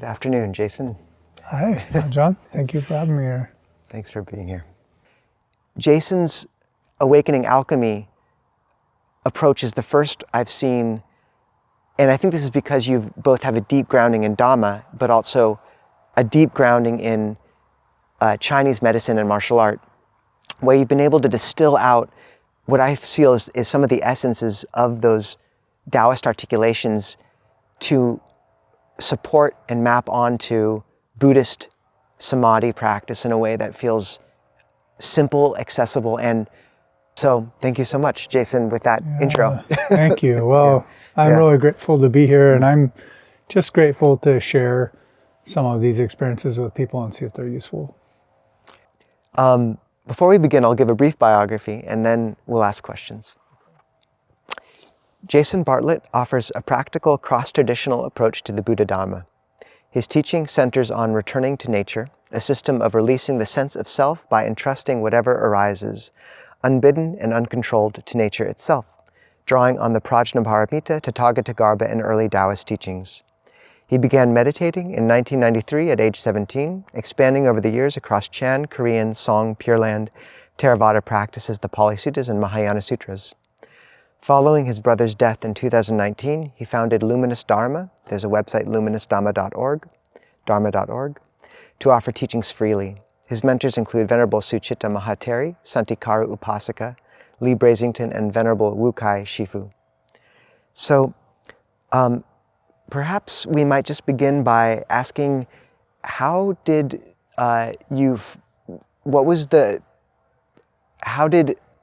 afternoon, Jason. Hi, John. Thank you for having me here. Thanks for being here. Jason's Awakening Alchemy approach is the first I've seen, and I think this is because you both have a deep grounding in Dhamma, but also a deep grounding in Chinese medicine and martial art, where you've been able to distill out what I feel is some of the essences of those Taoist articulations to support and map onto Buddhist samadhi practice in a way that feels simple, accessible, and so thank you so much, Jason, with that intro. Thank you. Well, I'm really grateful to be here, and I'm just grateful to share some of these experiences with people and see if they're useful. Before we begin, I'll give a brief biography, and then we'll ask questions. Jason Bartlett offers a practical, cross-traditional approach to the Buddha Dharma. His teaching centers on returning to nature, a system of releasing the sense of self by entrusting whatever arises, unbidden and uncontrolled, to nature itself, drawing on the Prajnaparamita, Tathagatagarbha, and early Taoist teachings. He began meditating in 1993 at age 17, expanding over the years across Chan, Korean, Song, Pure Land, Theravada practices, the Pali Suttas, and Mahayana Sutras. Following his brother's death in 2019, he founded Luminous Dharma, there's a website, luminousdharma.org, dharma.org, to offer teachings freely. His mentors include Venerable Suchitta Mahateri, Santikaru Upasaka, Lee Brasington, and Venerable Wukai Shifu. So perhaps we might just begin by asking, how did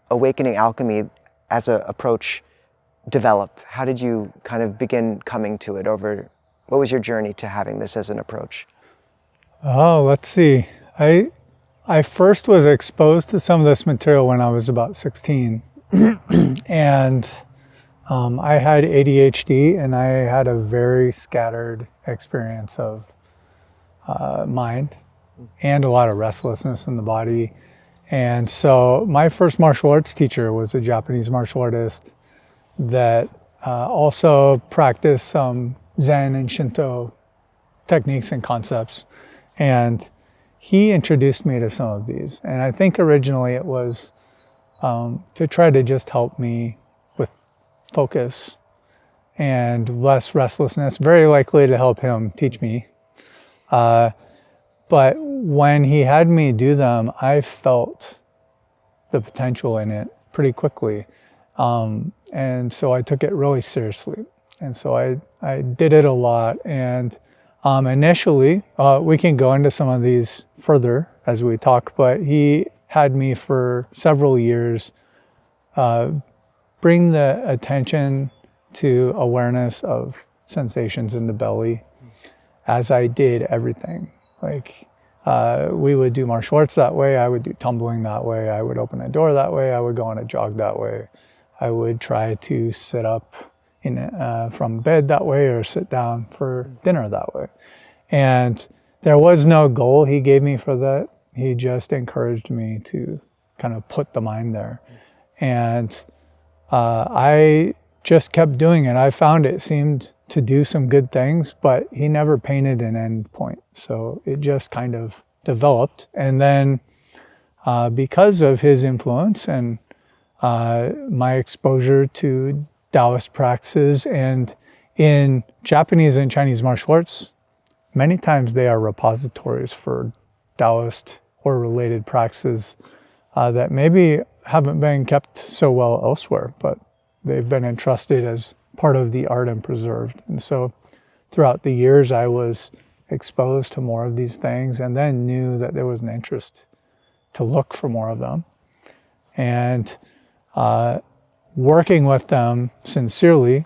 Awakening Alchemy as an approach develop? How did you kind of begin coming to it what was your journey to having this as an approach? Oh, let's see. I first was exposed to some of this material when I was about 16. And I had ADHD, and I had a very scattered experience of mind and a lot of restlessness in the body. And so my first martial arts teacher was a Japanese martial artist that also practiced some Zen and Shinto techniques and concepts. And he introduced me to some of these. And I think originally it was to try to just help me with focus and less restlessness, very likely to help him teach me. But when he had me do them, I felt the potential in it pretty quickly. And so I took it really seriously. And so I did it a lot. And initially, we can go into some of these further as we talk, but he had me for several years bring the attention to awareness of sensations in the belly as I did everything. Like we would do martial arts that way, I would do tumbling that way, I would open a door that way, I would go on a jog that way, I would try to sit up from bed that way or sit down for dinner that way. And there was no goal he gave me for that. He just encouraged me to kind of put the mind there. And I just kept doing it. I found it seemed to do some good things, but he never painted an end point. So it just kind of developed. And then because of his influence and my exposure to Taoist practices, and in Japanese and Chinese martial arts, many times they are repositories for Taoist or related practices that maybe haven't been kept so well elsewhere, but they've been entrusted as part of the art and preserved. And so throughout the years, I was exposed to more of these things and then knew that there was an interest to look for more of them. And working with them sincerely,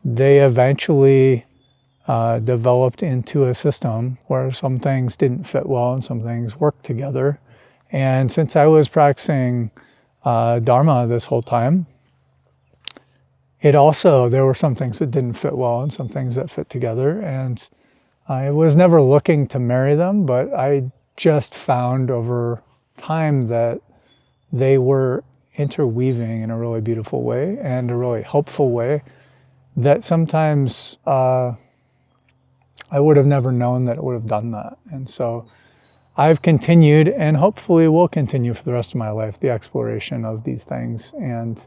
they eventually developed into a system where some things didn't fit well and some things worked together. And since I was practicing Dharma this whole time, there were some things that didn't fit well and some things that fit together. And I was never looking to marry them, but I just found over time that they were interweaving in a really beautiful way and a really helpful way that sometimes I would have never known that it would have done that. And so I've continued, and hopefully will continue for the rest of my life, the exploration of these things, and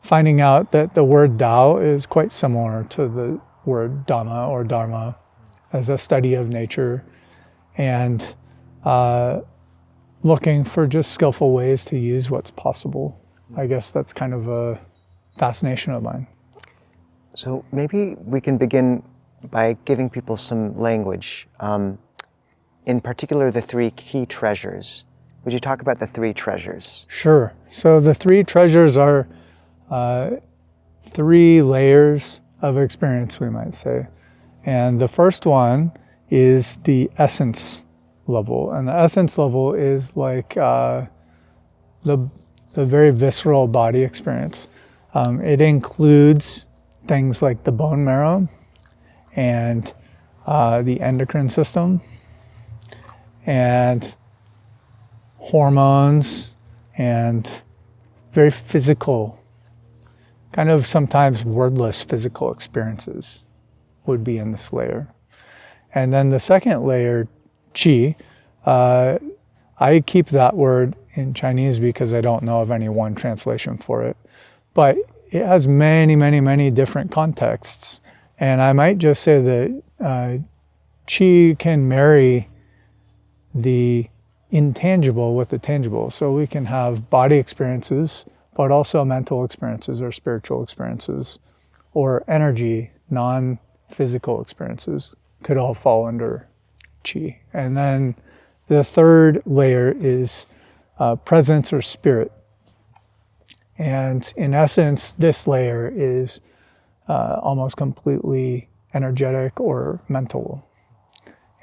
finding out that the word Tao is quite similar to the word Dhamma or Dharma as a study of nature, and looking for just skillful ways to use what's possible. I guess that's kind of a fascination of mine. So maybe we can begin by giving people some language, in particular the three key treasures. Would you talk about the three treasures? Sure. So the three treasures are three layers of experience, we might say. And the first one is the essence level. And the essence level is like the very visceral body experience. It includes things like the bone marrow and the endocrine system and hormones and very physical, kind of sometimes wordless physical experiences would be in this layer. And then the second layer, qi, I keep that word in Chinese because I don't know of any one translation for it. But it has many, many, many different contexts. And I might just say that qi can marry the intangible with the tangible. So we can have body experiences, but also mental experiences or spiritual experiences, or energy, non-physical experiences could all fall under qi. And then the third layer is presence or spirit. And in essence, this layer is almost completely energetic or mental.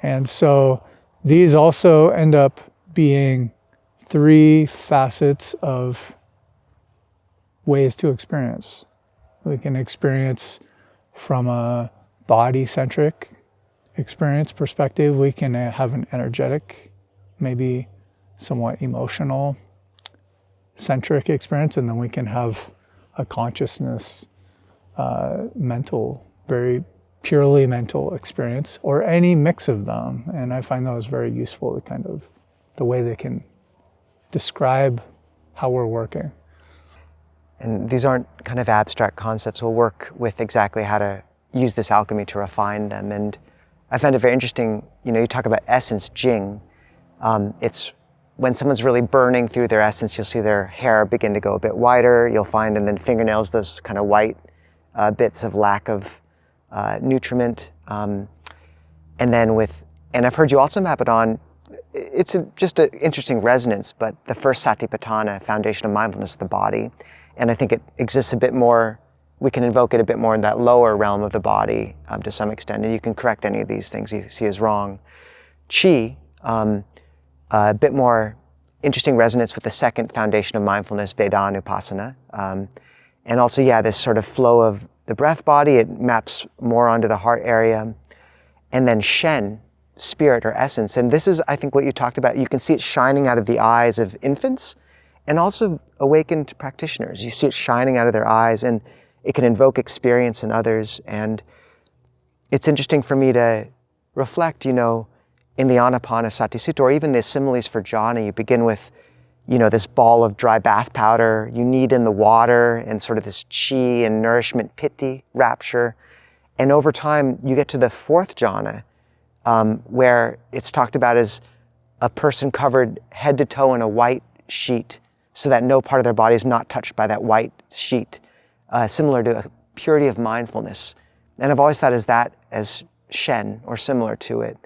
And so these also end up being three facets of ways to experience. We can experience from a body-centric experience perspective. We can have an energetic, maybe somewhat emotional centric experience, and then we can have a consciousness, mental, very purely mental experience, or any mix of them. And I find those very useful, to kind of the way they can describe how we're working. And these aren't kind of abstract concepts. We'll work with exactly how to use this alchemy to refine them. And I found it very interesting, you talk about essence, jing. It's when someone's really burning through their essence, you'll see their hair begin to go a bit whiter. You'll find, and then fingernails, those kind of white bits of lack of nutriment. And I've heard you also map it on, it's just an interesting resonance, but the first satipatthana, foundation of mindfulness of the body. And I think it exists a bit more, we can invoke it a bit more in that lower realm of the body to some extent, and you can correct any of these things you see as wrong. Qi, a bit more interesting resonance with the second foundation of mindfulness, Vedanupasana. And also, this sort of flow of the breath body, it maps more onto the heart area. And then shen, spirit or essence. And this is, I think, what you talked about. You can see it shining out of the eyes of infants and also awakened practitioners. You see it shining out of their eyes, and it can invoke experience in others. And it's interesting for me to reflect, in the Anapanasati Sutta, or even the similes for jhana, you begin with, this ball of dry bath powder, you knead in the water, and sort of this chi and nourishment, piti, rapture. And over time, you get to the fourth jhana, where it's talked about as a person covered head to toe in a white sheet, so that no part of their body is not touched by that white sheet, similar to a purity of mindfulness. And I've always thought as shen, or similar to it.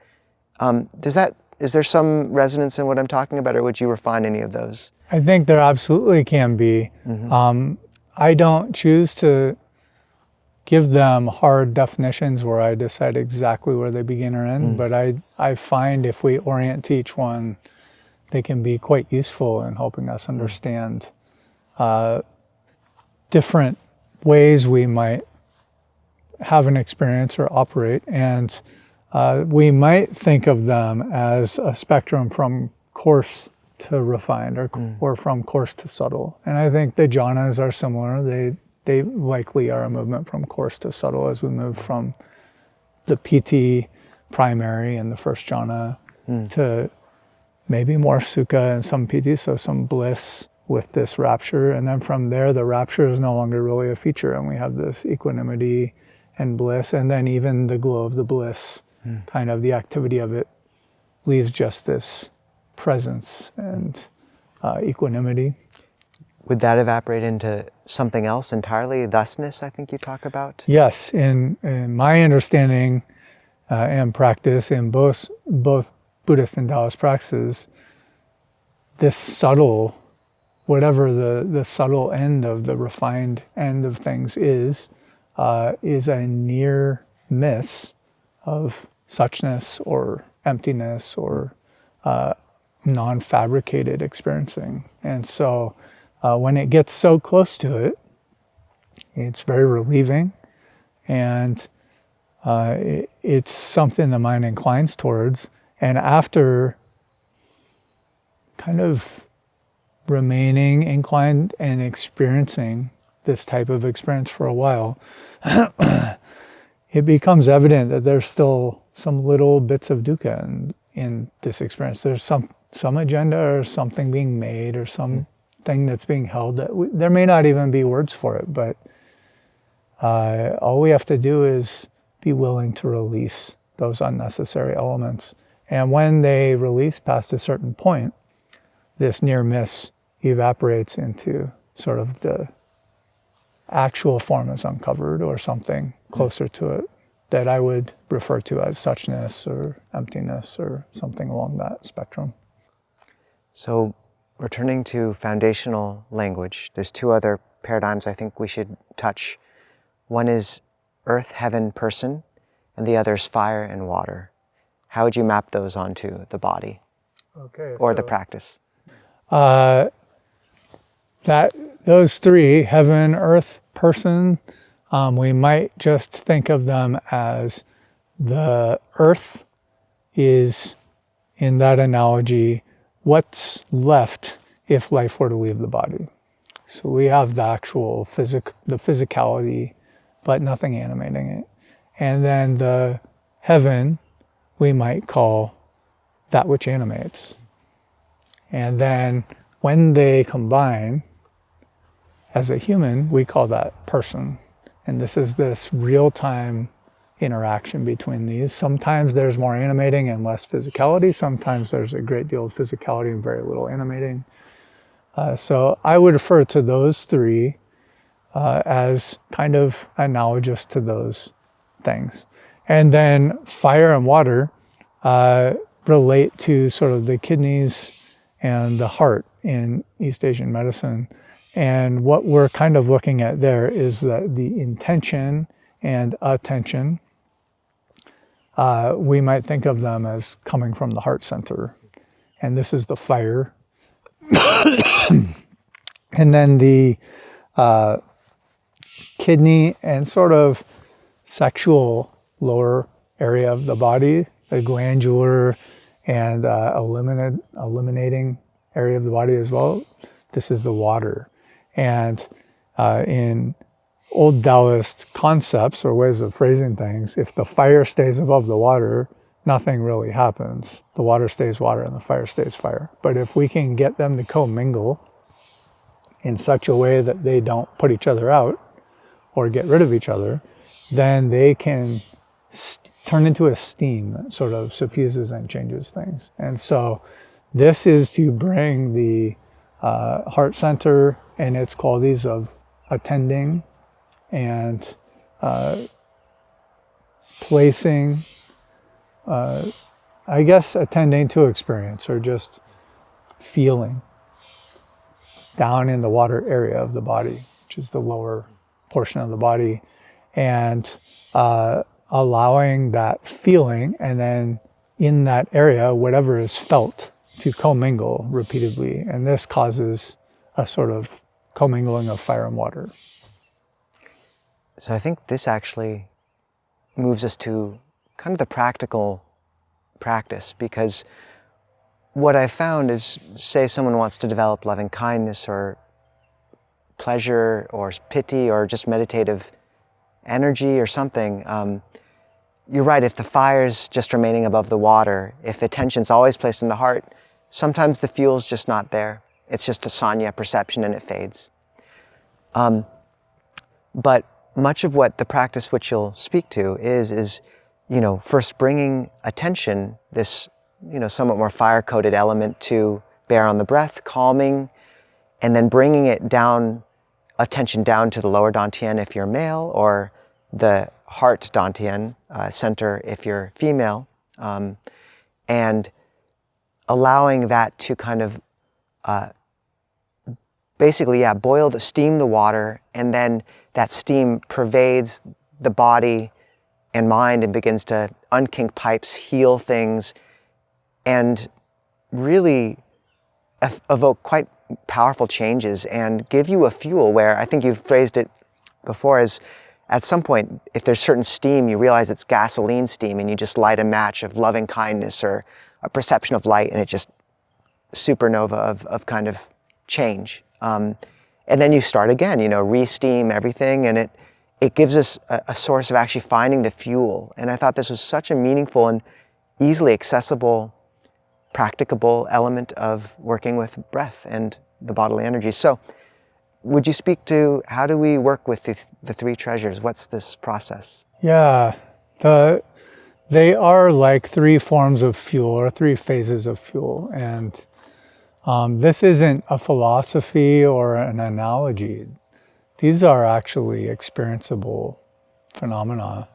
Is there some resonance in what I'm talking about, or would you refine any of those? I think there absolutely can be. Mm-hmm. I don't choose to give them hard definitions where I decide exactly where they begin or end, but I find if we orient to each one, they can be quite useful in helping us understand different ways we might have an experience or operate. And we might think of them as a spectrum from coarse to refined, or from coarse to subtle. And I think the jhanas are similar. They likely are a movement from coarse to subtle as we move from the piti primary and the first jhana to maybe more sukha and some piti, so some bliss with this rapture. And then from there, the rapture is no longer really a feature, and we have this equanimity and bliss. And then even the glow of the bliss, kind of the activity of it, leaves just this presence and equanimity. Would that evaporate into something else entirely? Thusness, I think you talk about? Yes, in my understanding and practice in both Buddhist and Taoist practices, this subtle, whatever the subtle end of the refined end of things is a near miss of suchness or emptiness or non-fabricated experiencing. And so when it gets so close to it, it's very relieving, and it's something the mind inclines towards. And after kind of remaining inclined and experiencing this type of experience for a while, it becomes evident that there's still some little bits of dukkha in this experience. There's some agenda or something being made or something that's being held that there may not even be words for it, but all we have to do is be willing to release those unnecessary elements. And when they release past a certain point, this near miss evaporates into sort of the actual form is uncovered, or something closer to it that I would refer to as suchness or emptiness or something along that spectrum. So returning to foundational language, there's two other paradigms I think we should touch. One is earth, heaven, person, and the other is fire and water. How would you map those onto the body or the practice? Those three, heaven, earth, person, we might just think of them as the earth is, in that analogy, what's left if life were to leave the body. So we have the actual the physicality, but nothing animating it. And then the heaven, we might call that which animates. And then when they combine, as a human, we call that person. And this is this real-time interaction between these. Sometimes there's more animating and less physicality. Sometimes there's a great deal of physicality and very little animating. So I would refer to those three as kind of analogous to those things. And then fire and water relate to sort of the kidneys and the heart in East Asian medicine. And what we're kind of looking at there is that the intention and attention, we might think of them as coming from the heart center. And this is the fire. And then the kidney and sort of sexual lower area of the body, the glandular and eliminating area of the body as well. This is the water. And in old Taoist concepts or ways of phrasing things, if the fire stays above the water, nothing really happens. The water stays water and the fire stays fire. But if we can get them to commingle in such a way that they don't put each other out or get rid of each other, then they can turn into a steam that sort of suffuses and changes things. And so this is to bring the heart center and its qualities of attending and placing, I guess, attending to experience or just feeling down in the water area of the body, which is the lower portion of the body, and allowing that feeling, and then in that area, whatever is felt, to commingle repeatedly. And this causes a sort of commingling of fire and water. So I think this actually moves us to kind of the practical practice, because what I found is, say someone wants to develop loving kindness or pleasure or piti or just meditative energy or something, you're right, if the fire's just remaining above the water, if attention's always placed in the heart, sometimes the fuel's just not there. It's just a sanya perception and it fades. But much of what the practice which you'll speak to is, first bringing attention, this, somewhat more fire-coated element to bear on the breath, calming, and then bringing it down, attention down to the lower dantian if you're male, or the heart dantian center if you're female, and allowing that to kind of basically, steam the water, and then that steam pervades the body and mind and begins to unkink pipes, heal things, and really evoke quite powerful changes and give you a fuel where I think you've phrased it before as at some point, if there's certain steam, you realize it's gasoline steam and you just light a match of loving kindness or a perception of light and it just supernova of kind of change. And then you start again, re-steam everything, and it gives us a source of actually finding the fuel. And I thought this was such a meaningful and easily accessible, practicable element of working with breath and the bodily energy. So would you speak to how do we work with the three treasures? What's this process? Yeah, they are like three forms of fuel or three phases of fuel. And this isn't a philosophy or an analogy. These are actually experienceable phenomena.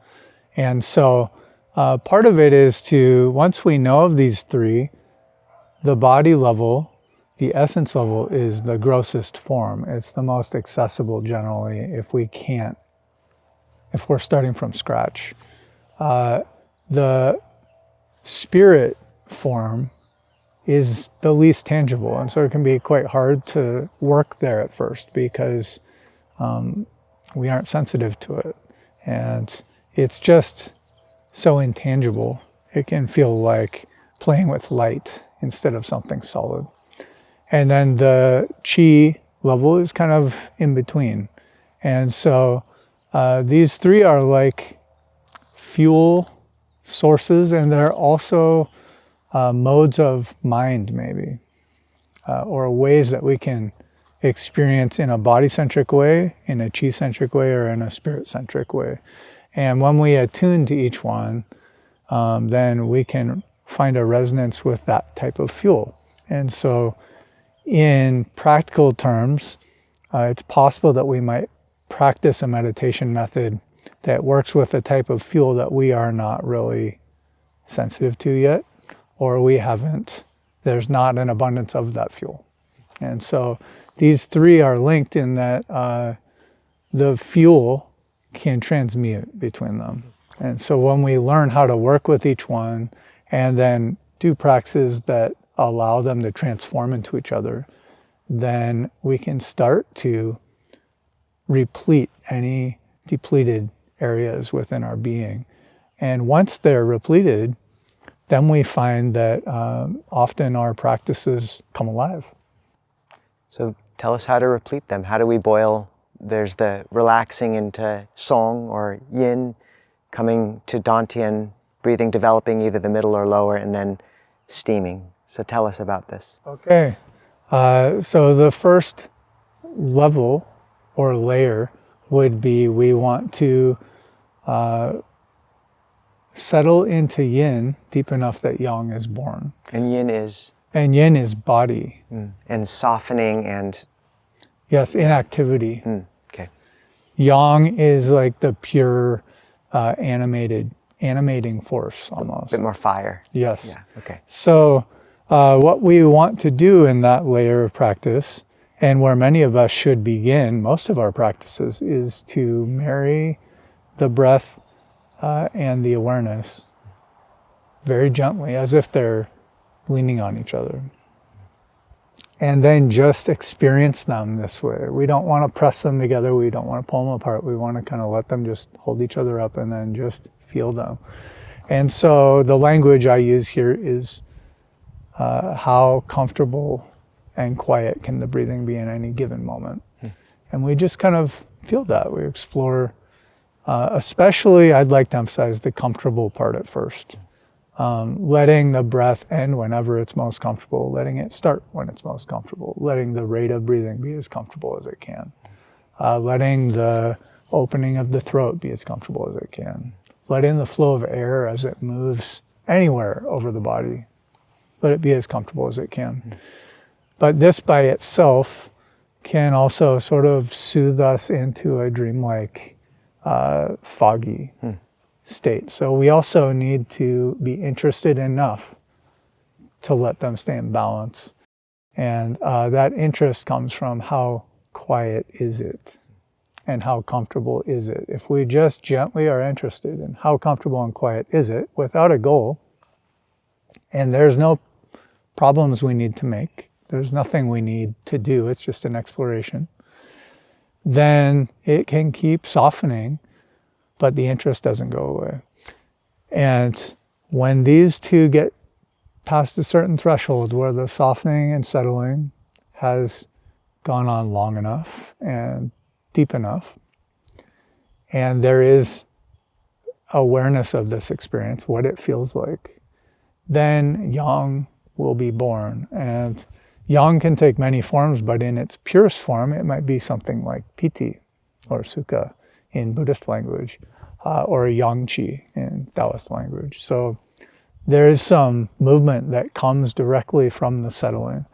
And so part of it is to, once we know of these three, the body level, the essence level is the grossest form. It's the most accessible generally if we're starting from scratch. The spirit form is the least tangible, and so it can be quite hard to work there at first because we aren't sensitive to it, and it's just so intangible. It can feel like playing with light instead of something solid. And then the chi level is kind of in between, and so these three are like fuel sources, and they're also modes of mind, maybe, or ways that we can experience in a body-centric way, in a chi-centric way, or in a spirit-centric way. And when we attune to each one, then we can find a resonance with that type of fuel. And so in practical terms, it's possible that we might practice a meditation method that works with a type of fuel that we are not really sensitive to yet, or there's not an abundance of that fuel. And so these three are linked in that the fuel can transmute between them. And so when we learn how to work with each one and then do practices that allow them to transform into each other, then we can start to replete any depleted areas within our being. And once they're repleted, then we find that often our practices come alive. So tell us how to replete them. How do we boil? There's the relaxing into song or yin, coming to dantian, breathing, developing either the middle or lower, and then steaming. So tell us about this. Okay. So the first level or layer would be we want to settle into yin deep enough that yang is born. And yin is? And yin is body. And softening and? Yes, inactivity. Okay. Yang is like the pure animating force almost. A bit more fire. Yes. Yeah, okay. So what we want to do in that layer of practice, and where many of us should begin most of our practices, is to marry the breath and the awareness very gently, as if they're leaning on each other. And then just experience them this way. We don't want to press them together. We don't want to pull them apart. We want to kind of let them just hold each other up and then just feel them. And so the language I use here is how comfortable and quiet can the breathing be in any given moment. And we just kind of feel that. We explore Especially, I'd like to emphasize the comfortable part at first. Letting the breath end whenever it's most comfortable, letting it start when it's most comfortable, letting the rate of breathing be as comfortable as it can, letting the opening of the throat be as comfortable as it can, letting the flow of air as it moves anywhere over the body, let it be as comfortable as it can. But this by itself can also sort of soothe us into a dreamlike, foggy state. So we also need to be interested enough to let them stay in balance. And that interest comes from how quiet is it and how comfortable is it. If we just gently are interested in how comfortable and quiet is it without a goal, and there's no problems we need to make, there's nothing we need to do, it's just an exploration, then it can keep softening, but the interest doesn't go away. And when these two get past a certain threshold where the softening and settling has gone on long enough and deep enough, and there is awareness of this experience, what it feels like, then yang will be born. And yang can take many forms, but in its purest form, it might be something like piti or sukha in Buddhist language, or yang qi in Taoist language. So there is some movement that comes directly from the settling.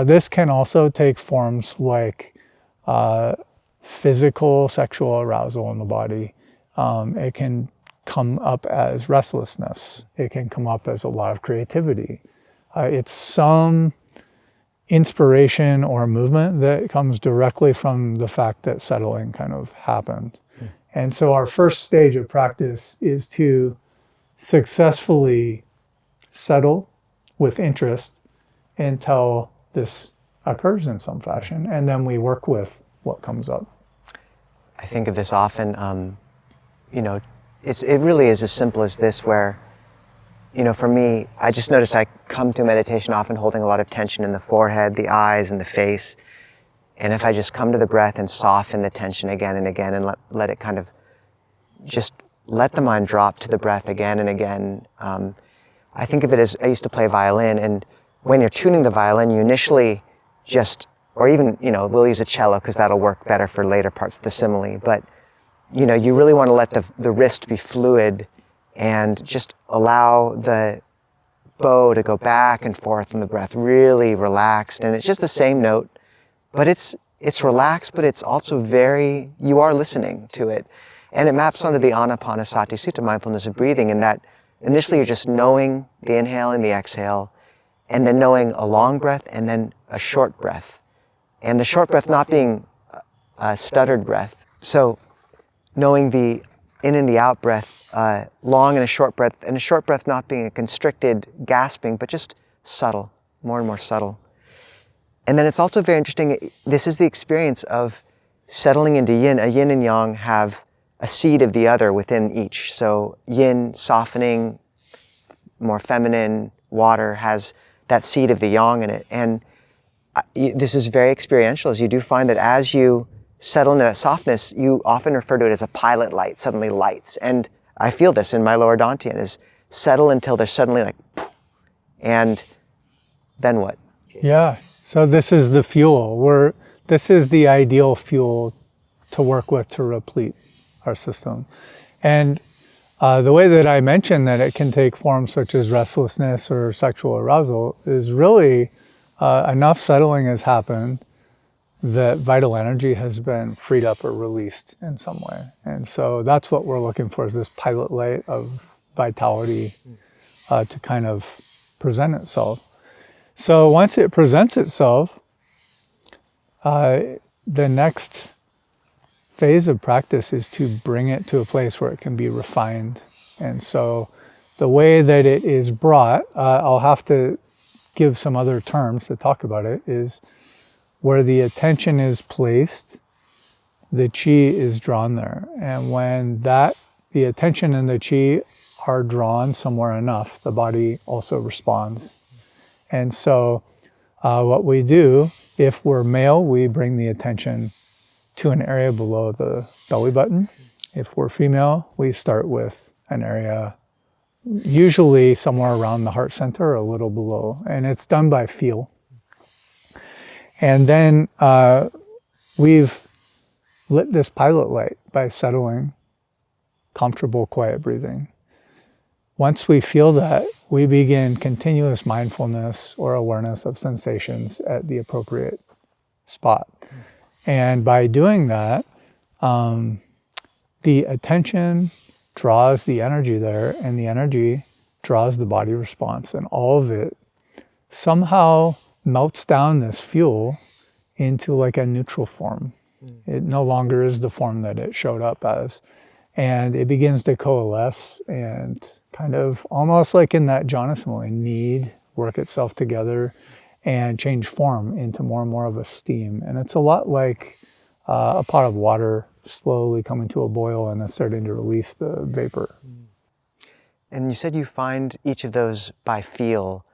This can also take forms like physical sexual arousal in the body. It can come up as restlessness. It can come up as a lot of creativity. It's some inspiration or movement that comes directly from the fact that settling kind of happened. And so our first stage of practice is to successfully settle with interest until this occurs in some fashion, and then we work with what comes up. I think of this often, it really is as simple as this, where, for me, I just notice I come to meditation often holding a lot of tension in the forehead, the eyes, and the face. And if I just come to the breath and soften the tension again and again and let it kind of just let the mind drop to the breath again and again. I think of it as, I used to play violin, and when you're tuning the violin, you initially just, or even, we'll use a cello because that'll work better for later parts of the simile, but, you really want to let the wrist be fluid and just allow the bow to go back and forth and the breath really relaxed. And it's just the same note, but it's relaxed, but it's also you are listening to it. And it maps onto the Anapanasati Sutta, mindfulness of breathing, in that initially you're just knowing the inhale and the exhale, and then knowing a long breath and then a short breath. And the short breath not being a stuttered breath. So knowing the in and the out breath, long and a short breath not being a constricted gasping, but just subtle, more and more subtle. And then it's also very interesting, this is the experience of settling into yin. A yin and yang have a seed of the other within each. So yin, softening, more feminine, water has that seed of the yang in it. And this is very experiential, as you do find that as you settle into that softness, you often refer to it as a pilot light, suddenly lights. And I feel this in my lower dantian, is settle until there's suddenly like, and then what? Yeah, so this is the fuel. This is the ideal fuel to work with to replete our system. And the way that I mentioned that it can take forms such as restlessness or sexual arousal is really enough settling has happened that vital energy has been freed up or released in some way. And so that's what we're looking for, is this pilot light of vitality to kind of present itself. So once it presents itself, the next phase of practice is to bring it to a place where it can be refined. And so the way that it is brought, I'll have to give some other terms to talk about it, is where the attention is placed, the chi is drawn there. And when the attention and the chi are drawn somewhere enough, the body also responds. And so what we do, if we're male, we bring the attention to an area below the belly button. If we're female, we start with an area usually somewhere around the heart center or a little below, and it's done by feel. And then we've lit this pilot light by settling, comfortable, quiet breathing. Once we feel that, we begin continuous mindfulness or awareness of sensations at the appropriate spot. And by doing that, the attention draws the energy there, and the energy draws the body response, and all of it somehow melts down this fuel into like a neutral form. It no longer is the form that it showed up as. And it begins to coalesce and kind of almost like in that jhana simile, knead, work itself together and change form into more and more of a steam. And it's a lot like a pot of water slowly coming to a boil and then starting to release the vapor. And you said you find each of those by feel.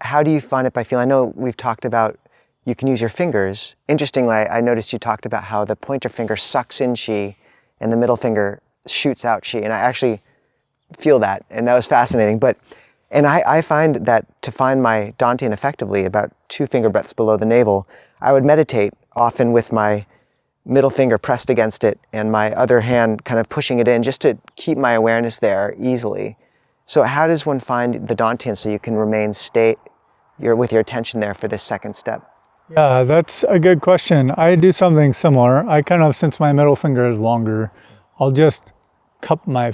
How do you find it by feel? I know we've talked about you can use your fingers. Interestingly, I noticed you talked about how the pointer finger sucks in qi and the middle finger shoots out qi. And I actually feel that, and that was fascinating. And I find that to find my dantian effectively, about 2 finger breadths below the navel, I would meditate often with my middle finger pressed against it and my other hand kind of pushing it in just to keep my awareness there easily. So how does one find the dantian so you can remain with your attention there for this second step? Yeah, that's a good question. I do something similar. I kind of, since my middle finger is longer, I'll just cup my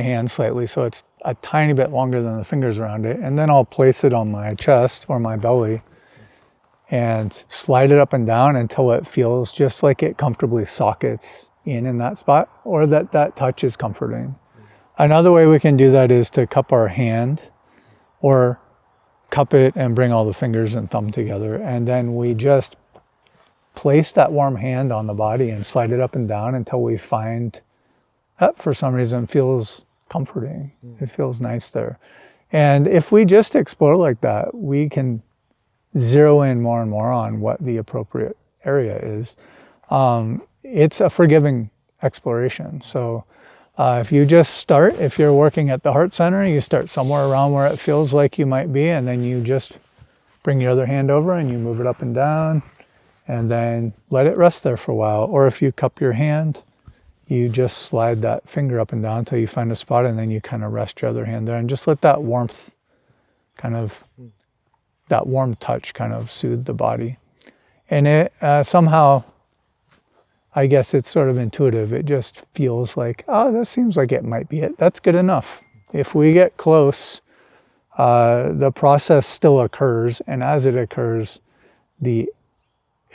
hand slightly so it's a tiny bit longer than the fingers around it, and then I'll place it on my chest or my belly and slide it up and down until it feels just like it comfortably sockets in that spot, or that touch is comforting. Another way we can do that is to cup our hand, or cup it and bring all the fingers and thumb together, and then we just place that warm hand on the body and slide it up and down until we find that for some reason feels comforting. It feels nice there. And if we just explore like that, we can zero in more and more on what the appropriate area is. It's a forgiving exploration. So if you just start, if you're working at the heart center, you start somewhere around where it feels like you might be, and then you just bring your other hand over and you move it up and down, and then let it rest there for a while. Or if you cup your hand, you just slide that finger up and down until you find a spot, and then you kind of rest your other hand there and just let that warmth that warm touch kind of soothe the body. And it somehow, I guess it's sort of intuitive. It just feels like, oh, that seems like it might be it. That's good enough. If we get close, the process still occurs. And as it occurs, the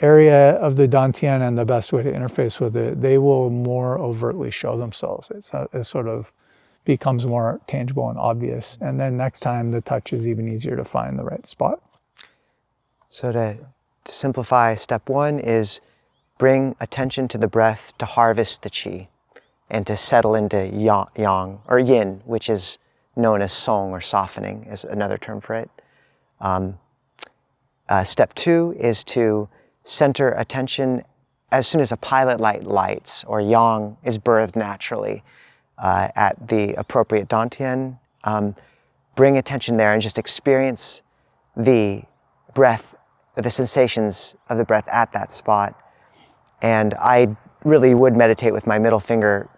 area of the dantian and the best way to interface with it, they will more overtly show themselves. It sort of becomes more tangible and obvious. And then next time the touch is even easier to find the right spot. So to simplify, step 1 is bring attention to the breath to harvest the qi and to settle into yang or yin, which is known as song or softening is another term for it. Step 2 is to center attention as soon as a pilot light lights or yang is birthed naturally at the appropriate dantian. Bring attention there and just experience the breath, the sensations of the breath at that spot. And I really would meditate with my middle finger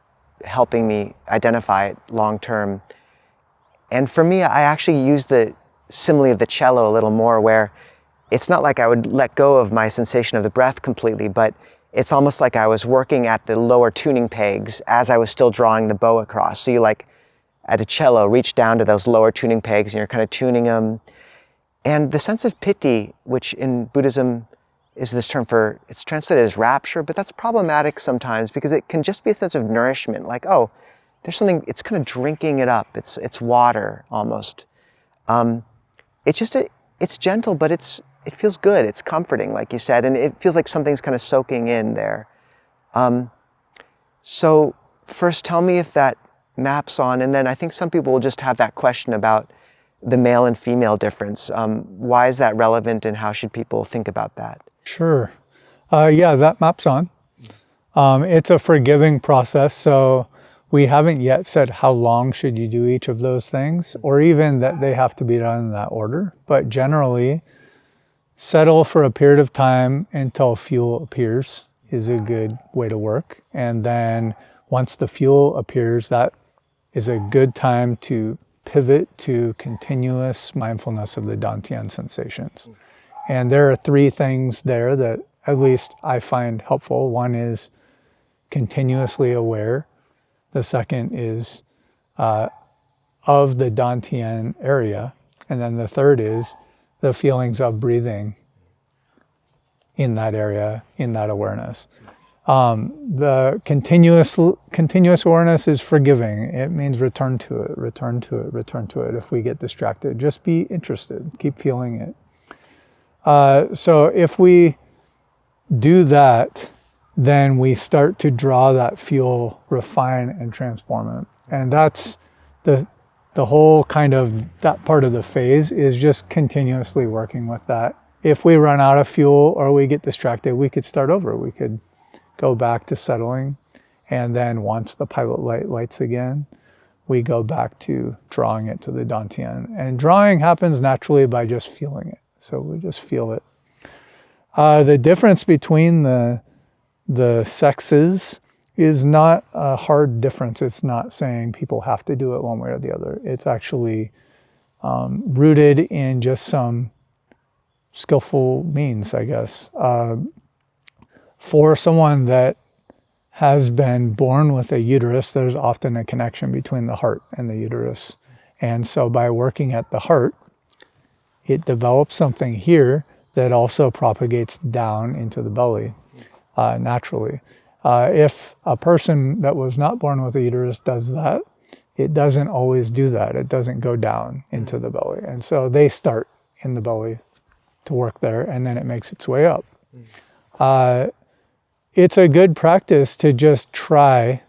helping me identify it long term. And for me, I actually use the simile of the cello a little more, where it's not like I would let go of my sensation of the breath completely, but it's almost like I was working at the lower tuning pegs as I was still drawing the bow across. So you, like at a cello, reach down to those lower tuning pegs and you're kind of tuning them. And the sense of piti, which in Buddhism is this term for, it's translated as rapture, but that's problematic sometimes because it can just be a sense of nourishment, like, oh, there's something, it's kind of drinking it up. It's water almost. It's gentle, but it feels good. It's comforting, like you said, and it feels like something's kind of soaking in there. So first tell me if that maps on, and then I think some people will just have that question about the male and female difference. Why is that relevant, and how should people think about that? Sure. Yeah, that maps on. It's a forgiving process. So We haven't yet said how long should you do each of those things, or even that they have to be done in that order. But generally, settle for a period of time until fuel appears is a good way to work. And then once the fuel appears, that is a good time to pivot to continuous mindfulness of the dantian sensations. And there are 3 things there that at least I find helpful. One is continuously aware. The second is of the dantian area. And then the third is the feelings of breathing in that area, in that awareness. The continuous awareness is forgiving. It means return to it, return to it, return to it. If we get distracted, just be interested, keep feeling it. So if we do that, then we start to draw that fuel, refine and transform it. And that's the whole kind of, that part of the phase is just continuously working with that. If we run out of fuel or we get distracted, we could start over. We could go back to settling. And then once the pilot light lights again, we go back to drawing it to the dantian. And drawing happens naturally by just feeling it. So we just feel it. The difference between the sexes is not a hard difference. It's not saying people have to do it one way or the other. It's actually rooted in just some skillful means, I guess. For someone that has been born with a uterus, there's often a connection between the heart and the uterus. And so by working at the heart, it develops something here that also propagates down into the belly naturally. If a person that was not born with a uterus does that, it doesn't always do that. It doesn't go down into the belly. And so they start in the belly to work there, and then it makes its way up. It's a good practice to just try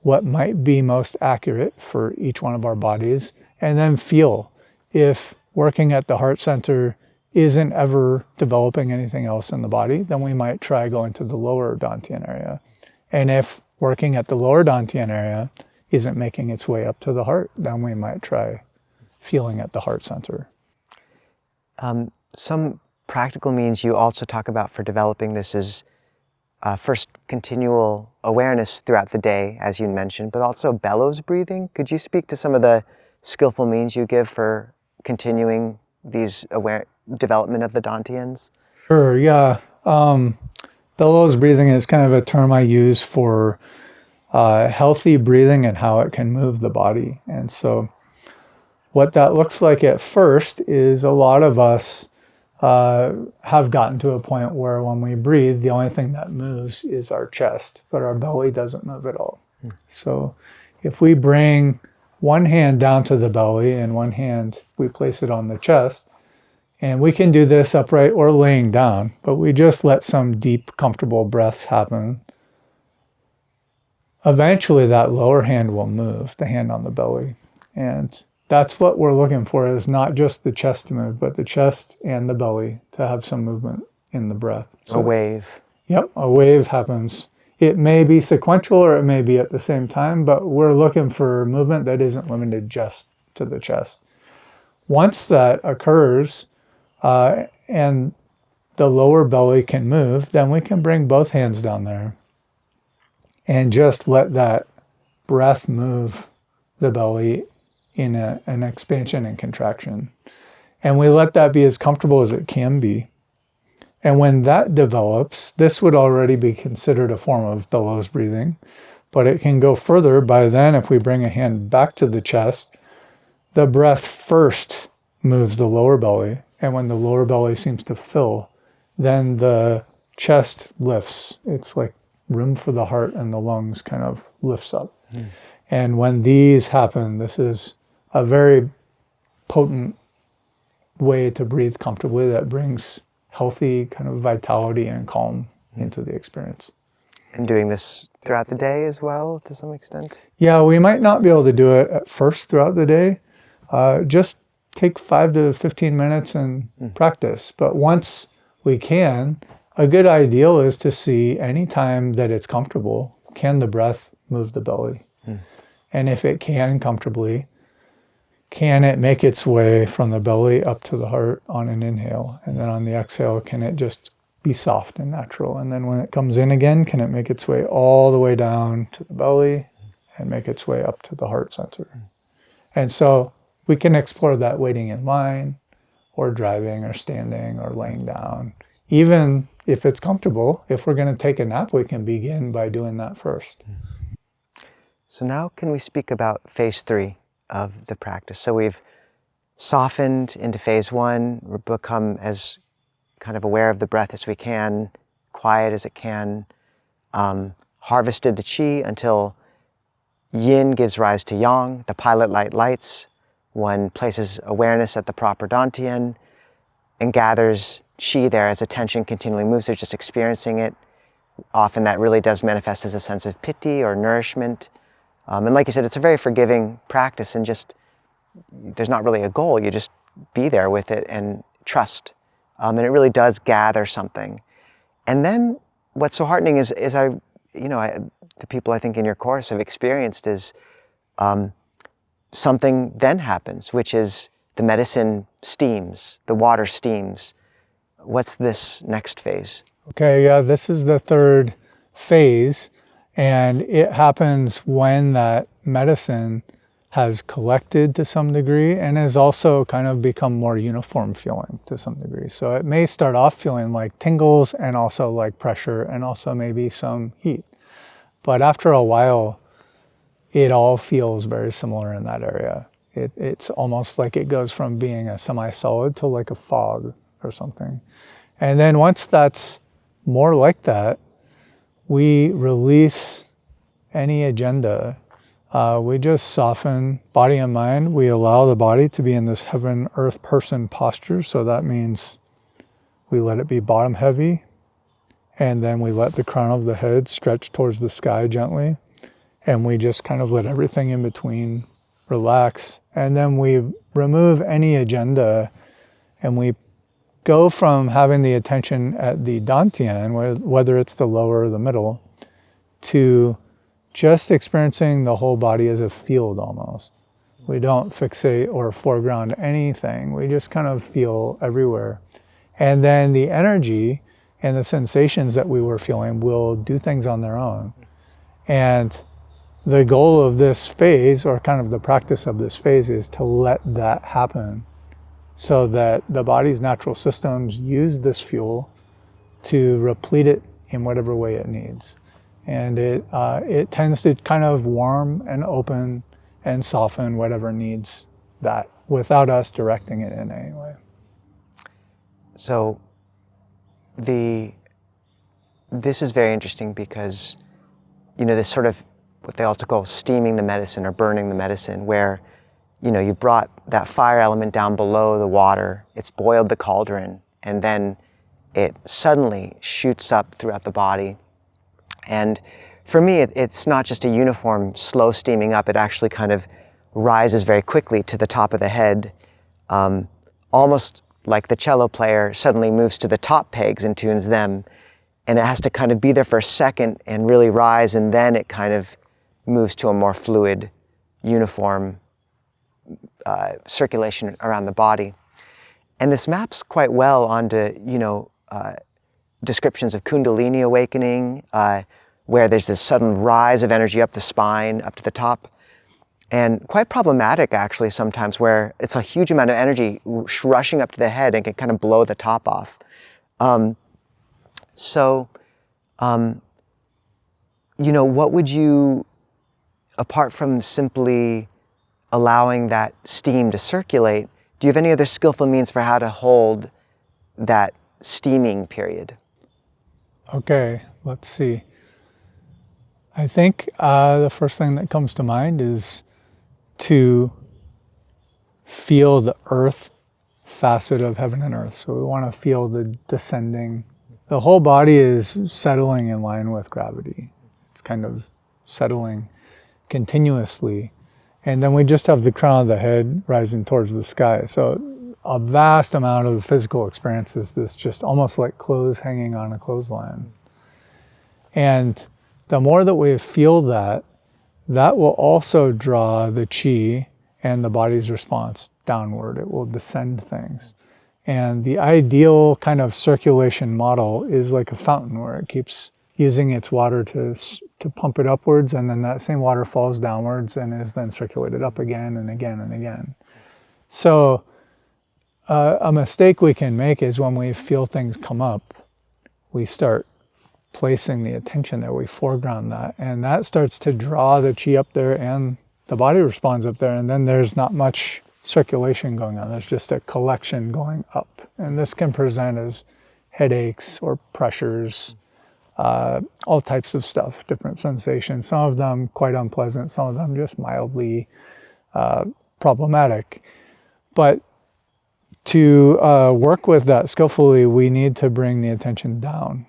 what might be most accurate for each one of our bodies, and then feel if working at the heart center isn't ever developing anything else in the body, then we might try going to the lower dantian area. And if working at the lower dantian area isn't making its way up to the heart, then we might try feeling at the heart center. Some practical means you also talk about for developing this is first continual awareness throughout the day, as you mentioned, but also bellows breathing. Could you speak to some of the skillful means you give for continuing these development of the dantians? Sure, yeah. Bellows breathing is kind of a term I use for healthy breathing and how it can move the body. And so what that looks like at first is a lot of us have gotten to a point where when we breathe, the only thing that moves is our chest, but our belly doesn't move at all. So if we bring one hand down to the belly and one hand, we place it on the chest, and we can do this upright or laying down, but we just let some deep, comfortable breaths happen. Eventually that lower hand will move, the hand on the belly. And that's what we're looking for, is not just the chest to move, but the chest and the belly to have some movement in the breath. So, a wave. Yep, a wave happens. It may be sequential or it may be at the same time, but we're looking for movement that isn't limited just to the chest. Once that occurs and the lower belly can move, then we can bring both hands down there and just let that breath move the belly in an expansion and contraction. And we let that be as comfortable as it can be. And when that develops, this would already be considered a form of bellows breathing, but it can go further by then if we bring a hand back to the chest, the breath first moves the lower belly, and when the lower belly seems to fill, then the chest lifts. It's like room for the heart and the lungs kind of lifts up. And when these happen, this is a very potent way to breathe comfortably that brings healthy kind of vitality and calm into the experience. And doing this throughout the day as well, to some extent? Yeah, we might not be able to do it at first throughout the day. Just take 5 to 15 minutes and practice. But once we can, a good ideal is to see any time that it's comfortable, can the breath move the belly? And if it can comfortably, can it make its way from the belly up to the heart on an inhale? And then on the exhale, can it just be soft and natural? And then when it comes in again, can it make its way all the way down to the belly and make its way up to the heart center? And so we can explore that waiting in line or driving or standing or laying down. Even if it's comfortable, if we're going to take a nap, we can begin by doing that first. So now can we speak about phase 3 of the practice? So we've softened into phase 1, we've become as kind of aware of the breath as we can, quiet as it can, harvested the qi until yin gives rise to yang, the pilot light lights. One places awareness at the proper dantian and gathers qi there as attention continually moves. They're just experiencing it. Often that really does manifest as a sense of piti or nourishment. And like you said, it's a very forgiving practice, and just, there's not really a goal. You just be there with it and trust. And it really does gather something. And then what's so heartening is the people I think in your course have experienced is something then happens, which is the medicine steams, the water steams. What's this next phase? Okay, yeah, this is the third phase. And it happens when that medicine has collected to some degree and has also kind of become more uniform feeling to some degree. So it may start off feeling like tingles and also like pressure and also maybe some heat. But after a while, it all feels very similar in that area. It's almost like it goes from being a semi-solid to like a fog or something. And then once that's more like that, we release any agenda. We just soften body and mind. We allow the body to be in this heaven, earth, person posture. So that means we let it be bottom heavy. And then we let the crown of the head stretch towards the sky gently. And we just kind of let everything in between relax. And then we remove any agenda and we go from having the attention at the dantian, whether it's the lower or the middle, to just experiencing the whole body as a field almost. We don't fixate or foreground anything. We just kind of feel everywhere. And then the energy and the sensations that we were feeling will do things on their own. And the goal of this phase, or kind of the practice of this phase, is to let that happen, so that the body's natural systems use this fuel to replete it in whatever way it needs. And it tends to kind of warm and open and soften whatever needs that without us directing it in any way. So this is very interesting because, this sort of what they also call steaming the medicine or burning the medicine, where you brought that fire element down below the water, it's boiled the cauldron, and then it suddenly shoots up throughout the body. And for me, it's not just a uniform slow steaming up, it actually kind of rises very quickly to the top of the head, almost like the cello player suddenly moves to the top pegs and tunes them, and it has to kind of be there for a second and really rise, and then it kind of moves to a more fluid, uniform circulation around the body. And this maps quite well onto, descriptions of Kundalini awakening, where there's this sudden rise of energy up the spine, up to the top. And quite problematic, actually, sometimes, where it's a huge amount of energy rushing up to the head and can kind of blow the top off. What would you, apart from simply allowing that steam to circulate, do you have any other skillful means for how to hold that steaming period? Okay, let's see. I think the first thing that comes to mind is to feel the earth facet of heaven and earth. So we want to feel the descending. The whole body is settling in line with gravity. It's kind of settling continuously. And then we just have the crown of the head rising towards the sky. So a vast amount of the physical experience is this just almost like clothes hanging on a clothesline. And the more that we feel that, that will also draw the chi and the body's response downward. It will descend things. And the ideal kind of circulation model is like a fountain where it keeps using its water to pump it upwards, and then that same water falls downwards and is then circulated up again and again and again. So a mistake we can make is when we feel things come up, we start placing the attention there, we foreground that, and that starts to draw the chi up there and the body responds up there, and then there's not much circulation going on. There's just a collection going up. And this can present as headaches or pressures, all types of stuff, different sensations, some of them quite unpleasant, some of them just mildly problematic. But to work with that skillfully, we need to bring the attention down.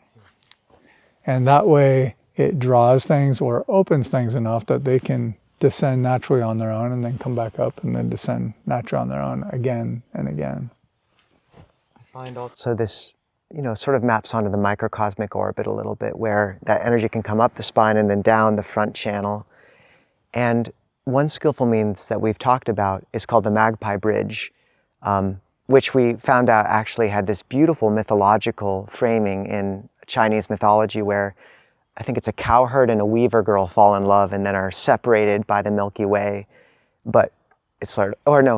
And that way it draws things or opens things enough that they can descend naturally on their own and then come back up and then descend naturally on their own again and again. I find also this, sort of maps onto the microcosmic orbit a little bit, where that energy can come up the spine and then down the front channel. And one skillful means that we've talked about is called the magpie bridge, which we found out actually had this beautiful mythological framing in Chinese mythology, where I think it's a cowherd and a weaver girl fall in love and then are separated by the Milky Way, but it's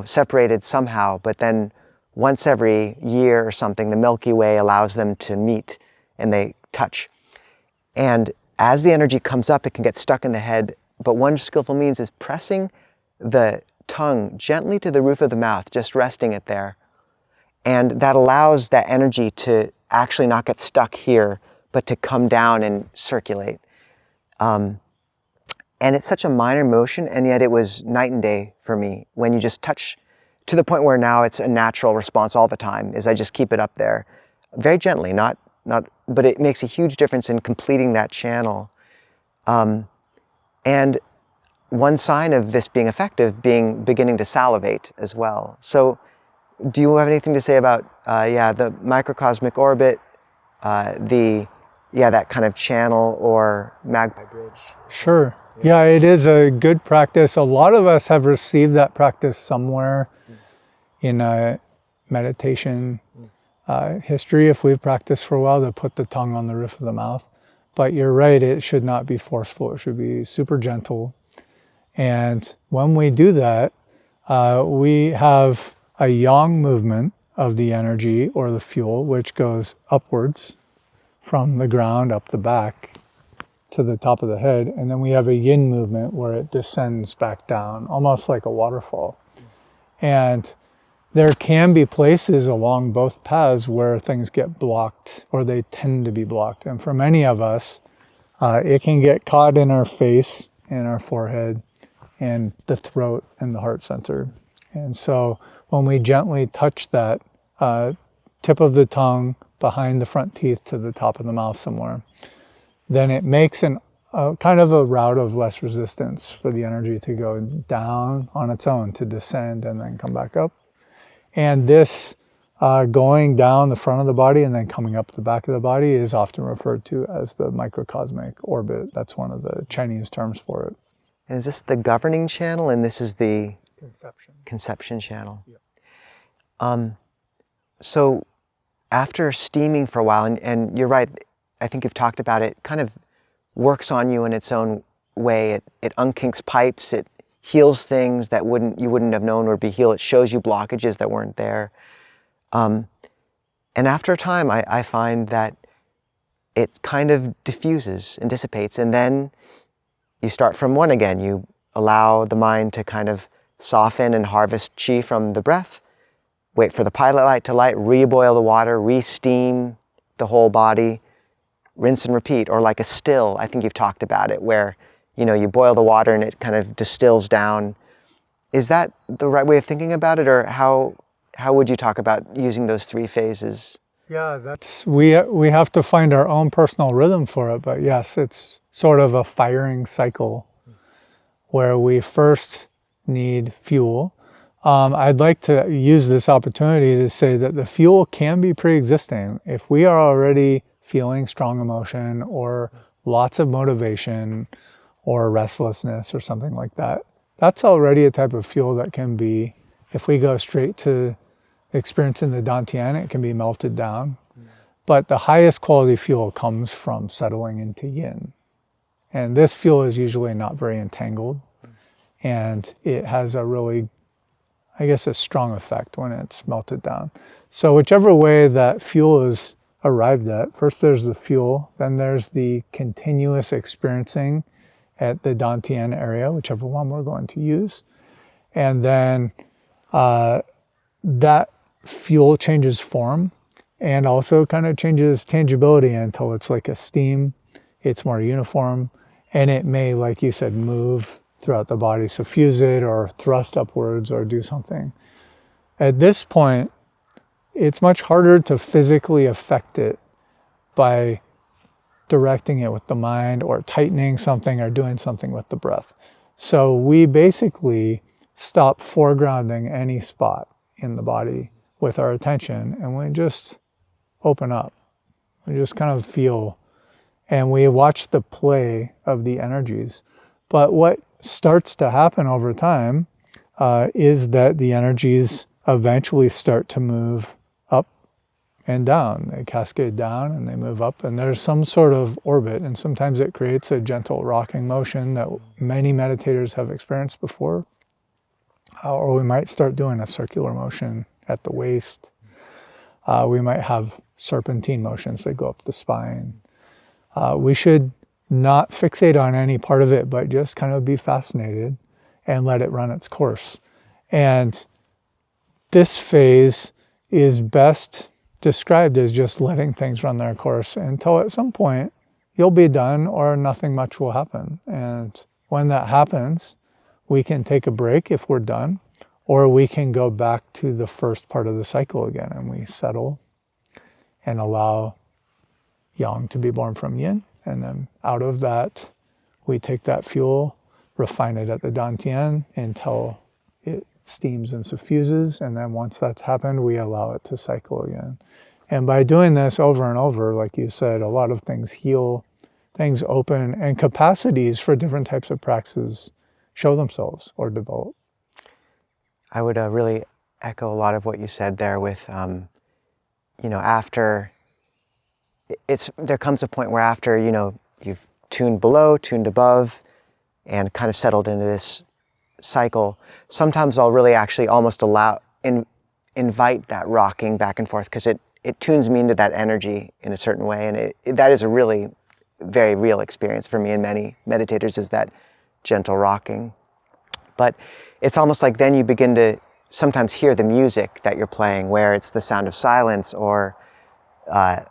separated somehow, but then once every year or something, the Milky Way allows them to meet and they touch. And as the energy comes up, it can get stuck in the head, but one skillful means is pressing the tongue gently to the roof of the mouth, just resting it there. And that allows that energy to actually not get stuck here, but to come down and circulate. And it's such a minor motion, and yet it was night and day for me when you just touch, to the point where now it's a natural response all the time, is I just keep it up there, very gently, but it makes a huge difference in completing that channel. And one sign of this being effective, beginning to salivate as well. So do you have anything to say about, the microcosmic orbit, that kind of channel or magpie bridge? Sure. Yeah, it is a good practice. A lot of us have received that practice somewhere in a meditation history, if we've practiced for a while, to put the tongue on the roof of the mouth. But you're right, it should not be forceful. It should be super gentle. And when we do that, we have a yang movement of the energy or the fuel, which goes upwards from the ground up the back to the top of the head. And then we have a yin movement where it descends back down, almost like a waterfall. And there can be places along both paths where things get blocked, or they tend to be blocked. And for many of us, it can get caught in our face, in our forehead, and the throat and the heart center. And so when we gently touch that tip of the tongue behind the front teeth to the top of the mouth somewhere, then it makes kind of a route of less resistance for the energy to go down on its own, to descend and then come back up. And this going down the front of the body and then coming up the back of the body is often referred to as the microcosmic orbit. That's one of the Chinese terms for it. And is this the governing channel, and this is the conception channel? Yeah. So after steaming for a while, and you're right, I think you've talked about it, kind of works on you in its own way. It unkinks pipes, it heals things that you wouldn't have known would be healed. It shows you blockages that weren't there. And after a time, I find that it kind of diffuses and dissipates, and then you start from one again. You allow the mind to kind of soften and harvest chi from the breath, wait for the pilot light to light, reboil the water, re-steam the whole body, rinse and repeat. Or like a still, I think you've talked about it, where you boil the water and it kind of distills down. Is that the right way of thinking about it, or how would you talk about using those three phases? Yeah, we have to find our own personal rhythm for it, but yes, it's sort of a firing cycle where we first need fuel. I'd like to use this opportunity to say that the fuel can be pre-existing. If we are already feeling strong emotion or lots of motivation or restlessness or something like that. That's already a type of fuel that can be, if we go straight to experiencing the dantian, it can be melted down. But the highest quality fuel comes from settling into yin. And this fuel is usually not very entangled. And it has a really, I guess, a strong effect when it's melted down. So whichever way that fuel is arrived at, first there's the fuel, then there's the continuous experiencing at the dantian area, whichever one we're going to use. And then that fuel changes form and also kind of changes tangibility until it's like a steam. It's more uniform, and it may, like you said, move throughout the body, suffuse it or thrust upwards or do something. At this point, it's much harder to physically affect it by directing it with the mind or tightening something or doing something with the breath. So we basically stop foregrounding any spot in the body with our attention, and we just open up. We just kind of feel, and we watch the play of the energies. But what starts to happen over time is that the energies eventually start to move up and down. They cascade down and they move up, and there's some sort of orbit, and sometimes it creates a gentle rocking motion that many meditators have experienced before. Or we might start doing a circular motion at the waist. We might have serpentine motions that go up the spine. We should not fixate on any part of it, but just kind of be fascinated and let it run its course. And this phase is best described as just letting things run their course until at some point you'll be done or nothing much will happen. And when that happens, we can take a break if we're done, or we can go back to the first part of the cycle again, and we settle and allow yang to be born from yin. And then out of that, we take that fuel, refine it at the dantian until it steams and suffuses. And then once that's happened, we allow it to cycle again. And by doing this over and over, like you said, a lot of things heal, things open, and capacities for different types of practices show themselves or develop. I would really echo a lot of what you said there with, after there comes a point where after, you've tuned below, tuned above, and kind of settled into this cycle, sometimes I'll really actually almost invite that rocking back and forth, because it tunes me into that energy in a certain way. And that is a really very real experience for me and many meditators, is that gentle rocking. But it's almost like then you begin to sometimes hear the music that you're playing, where it's the sound of silence, or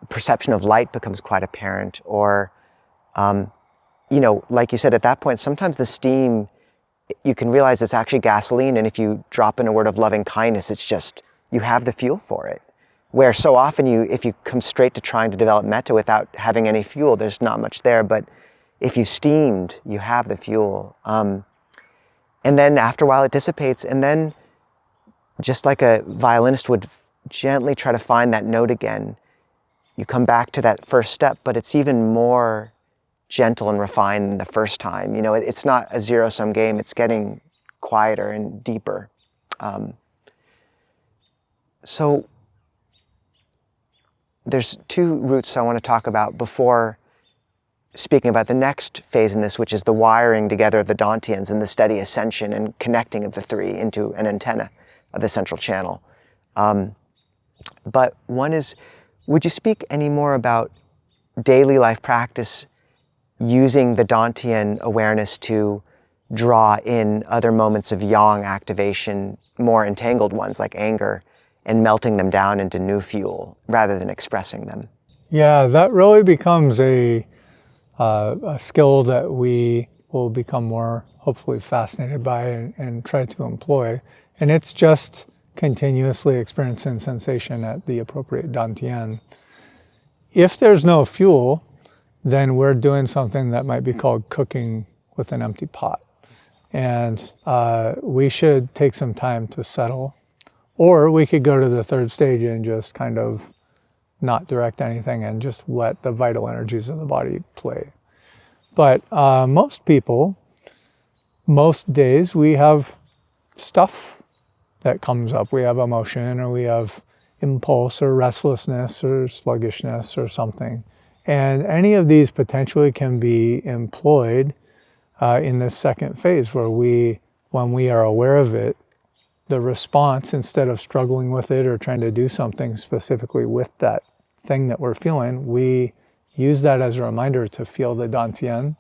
perception of light becomes quite apparent, or, like you said, at that point, sometimes the steam, you can realize it's actually gasoline, and if you drop in a word of loving kindness, it's just, you have the fuel for it. Where so often if you come straight to trying to develop metta without having any fuel, there's not much there, but if you steamed, you have the fuel. And then after a while it dissipates, and then just like a violinist would gently try to find that note again, you come back to that first step, but it's even more gentle and refined than the first time. It's not a zero-sum game, it's getting quieter and deeper. So there's two roots I want to talk about before speaking about the next phase in this, which is the wiring together of the dantians and the steady ascension and connecting of the three into an antenna of the central channel. But one is, would you speak any more about daily life practice using the dantian awareness to draw in other moments of yang activation, more entangled ones like anger, and melting them down into new fuel rather than expressing them? Yeah, that really becomes a skill that we will become more hopefully fascinated by and try to employ. And it's just continuously experiencing sensation at the appropriate dantian. If there's no fuel, then we're doing something that might be called cooking with an empty pot. And we should take some time to settle. Or we could go to the third stage and just kind of not direct anything and just let the vital energies of the body play. But most people, most days, we have stuff that comes up. We have emotion, or we have impulse, or restlessness, or sluggishness, or something. And any of these potentially can be employed in this second phase, where when we are aware of it, the response, instead of struggling with it or trying to do something specifically with that thing that we're feeling, we use that as a reminder to feel the dantian.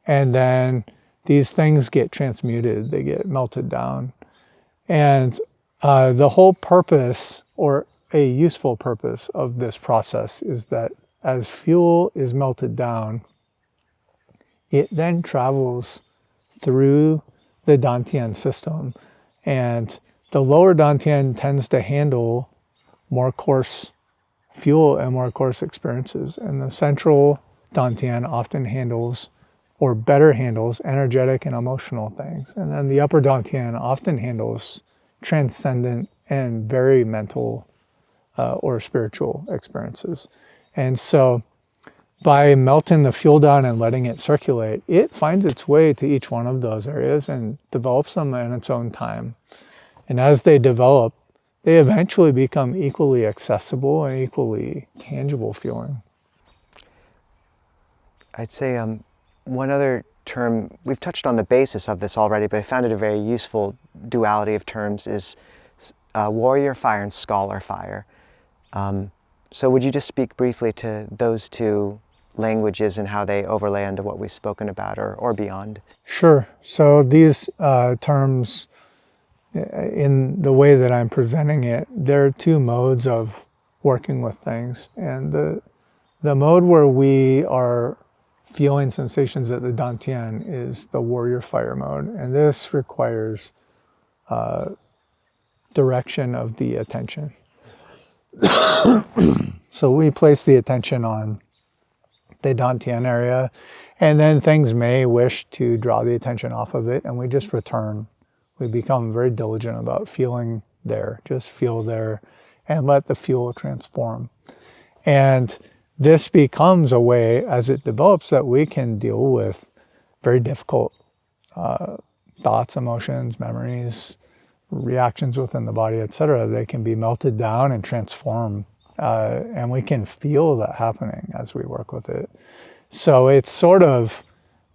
And then these things get transmuted, they get melted down. And the whole purpose, or a useful purpose of this process, is that as fuel is melted down, it then travels through the dantian system. And the lower dantian tends to handle more coarse fuel and more coarse experiences. And the central dantian often handles, or better handles, energetic and emotional things. And then the upper dantian often handles transcendent and very mental or spiritual experiences. And so by melting the fuel down and letting it circulate, it finds its way to each one of those areas and develops them in its own time. And as they develop, they eventually become equally accessible and equally tangible feeling. I'd say one other term, we've touched on the basis of this already, but I found it a very useful duality of terms, is warrior fire and scholar fire. So would you just speak briefly to those two languages and how they overlay into what we've spoken about, or beyond? Sure. So these terms, in the way that I'm presenting it, there are two modes of working with things. And the mode where we are feeling sensations at the dantian is the warrior fire mode. And this requires direction of the attention. So we place the attention on the dantian area, and then things may wish to draw the attention off of it, and we just return. We become very diligent about feeling there. Just feel there and let the fuel transform. And this becomes a way, as it develops, that we can deal with very difficult thoughts, emotions, memories, reactions within the body, etc. They can be melted down and transformed. And we can feel that happening as we work with it. So it's sort of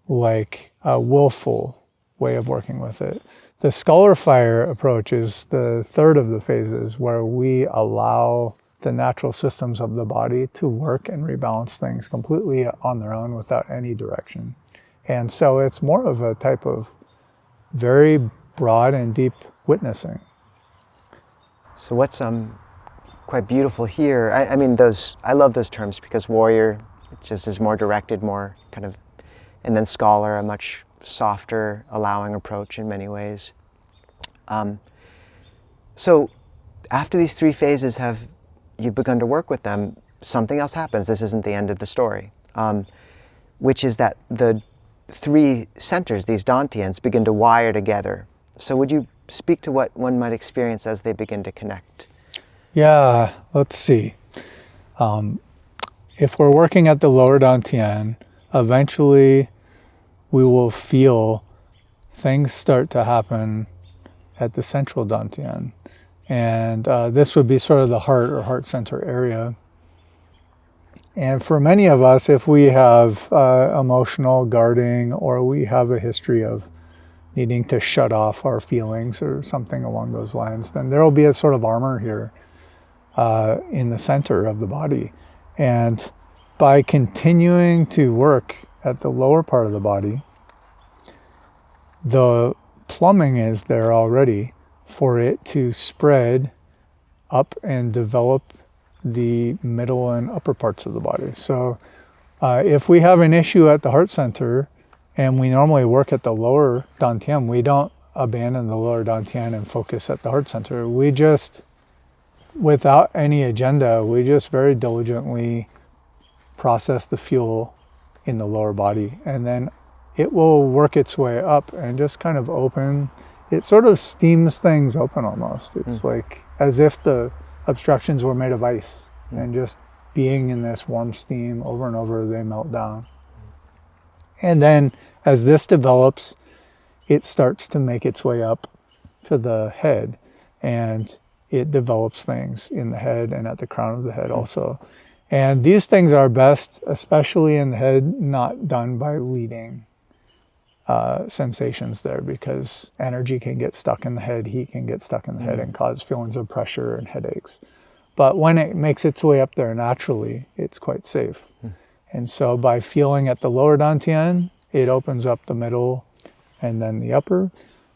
like a willful way of working with it. The scholar fire approach is the third of the phases, where we allow the natural systems of the body to work and rebalance things completely on their own without any direction. And so it's more of a type of very broad and deep witnessing. So what's quite beautiful here, I mean, I love those terms, because warrior just is more directed, more kind of, and then scholar, a much softer, allowing approach in many ways. So after these three phases you've begun to work with them, something else happens. This isn't the end of the story, which is that the three centers, these dantians, begin to wire together. So would you speak to what one might experience as they begin to connect? Yeah, let's see. If we're working at the lower dantian, eventually we will feel things start to happen at the central dantian. And this would be sort of the heart or heart center area. And for many of us, if we have emotional guarding, or we have a history of needing to shut off our feelings or something along those lines, then there will be a sort of armor here in the center of the body. And by continuing to work at the lower part of the body, the plumbing is there already for it to spread up and develop the middle and upper parts of the body. So if we have an issue at the heart center and we normally work at the lower dantian, we don't abandon the lower dantian and focus at the heart center. We just, without any agenda, we just very diligently process the fuel in the lower body, and then it will work its way up and just kind of open. It sort of steams things open almost. It's like as if the obstructions were made of ice, and just being in this warm steam over and over, they melt down. And then as this develops, it starts to make its way up to the head, and it develops things in the head and at the crown of the head also. And these things are best, especially in the head, not done by leading sensations there, because energy can get stuck in the head, heat can get stuck in the head and cause feelings of pressure and headaches. But when it makes its way up there naturally, it's quite safe. And so by feeling at the lower dantian, it opens up the middle and then the upper.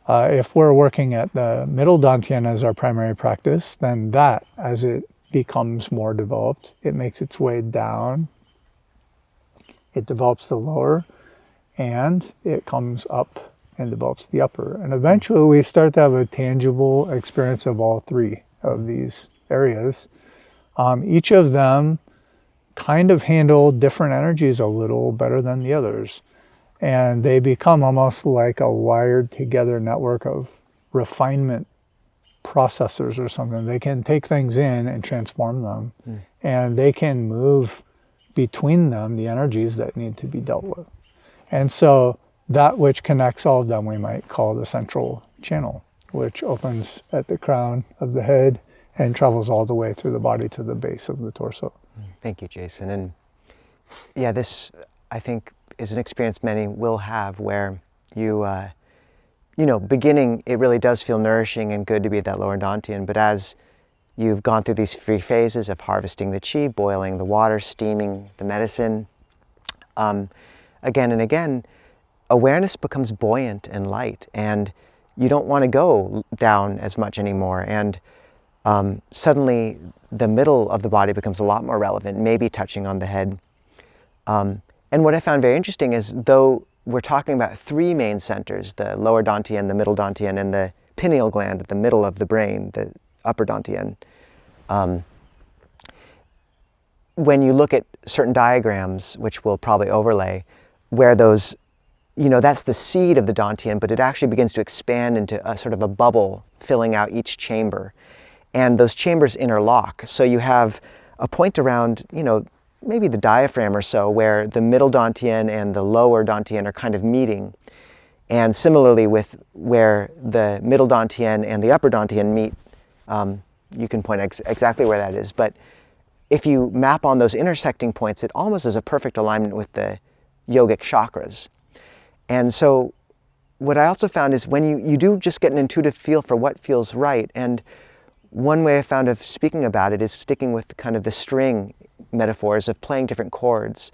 If we're working at the middle dantian as our primary practice, then that, as it becomes more developed, it makes its way down, it develops the lower, and it comes up and develops the upper. And eventually we start to have a tangible experience of all three of these areas. Each of them kind of handle different energies a little better than the others. And they become almost like a wired together network of refinement processors or something. They can take things in and transform them, and they can move between them the energies that need to be dealt with. And so that which connects all of them we might call the central channel, which opens at the crown of the head and travels all the way through the body to the base of the torso. Thank you, Jason. And yeah, this, I think, is an experience many will have where beginning, it really does feel nourishing and good to be at that lower dantian, but as you've gone through these 3 phases of harvesting the chi, boiling the water, steaming the medicine, again and again, awareness becomes buoyant and light, and you don't want to go down as much anymore. And suddenly the middle of the body becomes a lot more relevant, maybe touching on the head. And what I found very interesting is, though we're talking about 3 main centers, the lower dantian, the middle dantian, and the pineal gland at the middle of the brain, the upper dantian. When you look at certain diagrams, which we'll probably overlay, where those, that's the seed of the dantian, but it actually begins to expand into a sort of a bubble filling out each chamber. And those chambers interlock. So you have a point around, maybe the diaphragm or so, where the middle dantian and the lower dantian are kind of meeting. And similarly with where the middle dantian and the upper dantian meet, you can point exactly where that is. But if you map on those intersecting points, it almost is a perfect alignment with the yogic chakras. And so what I also found is when you do just get an intuitive feel for what feels right, and one way I found of speaking about it is sticking with kind of the string metaphors of playing different chords.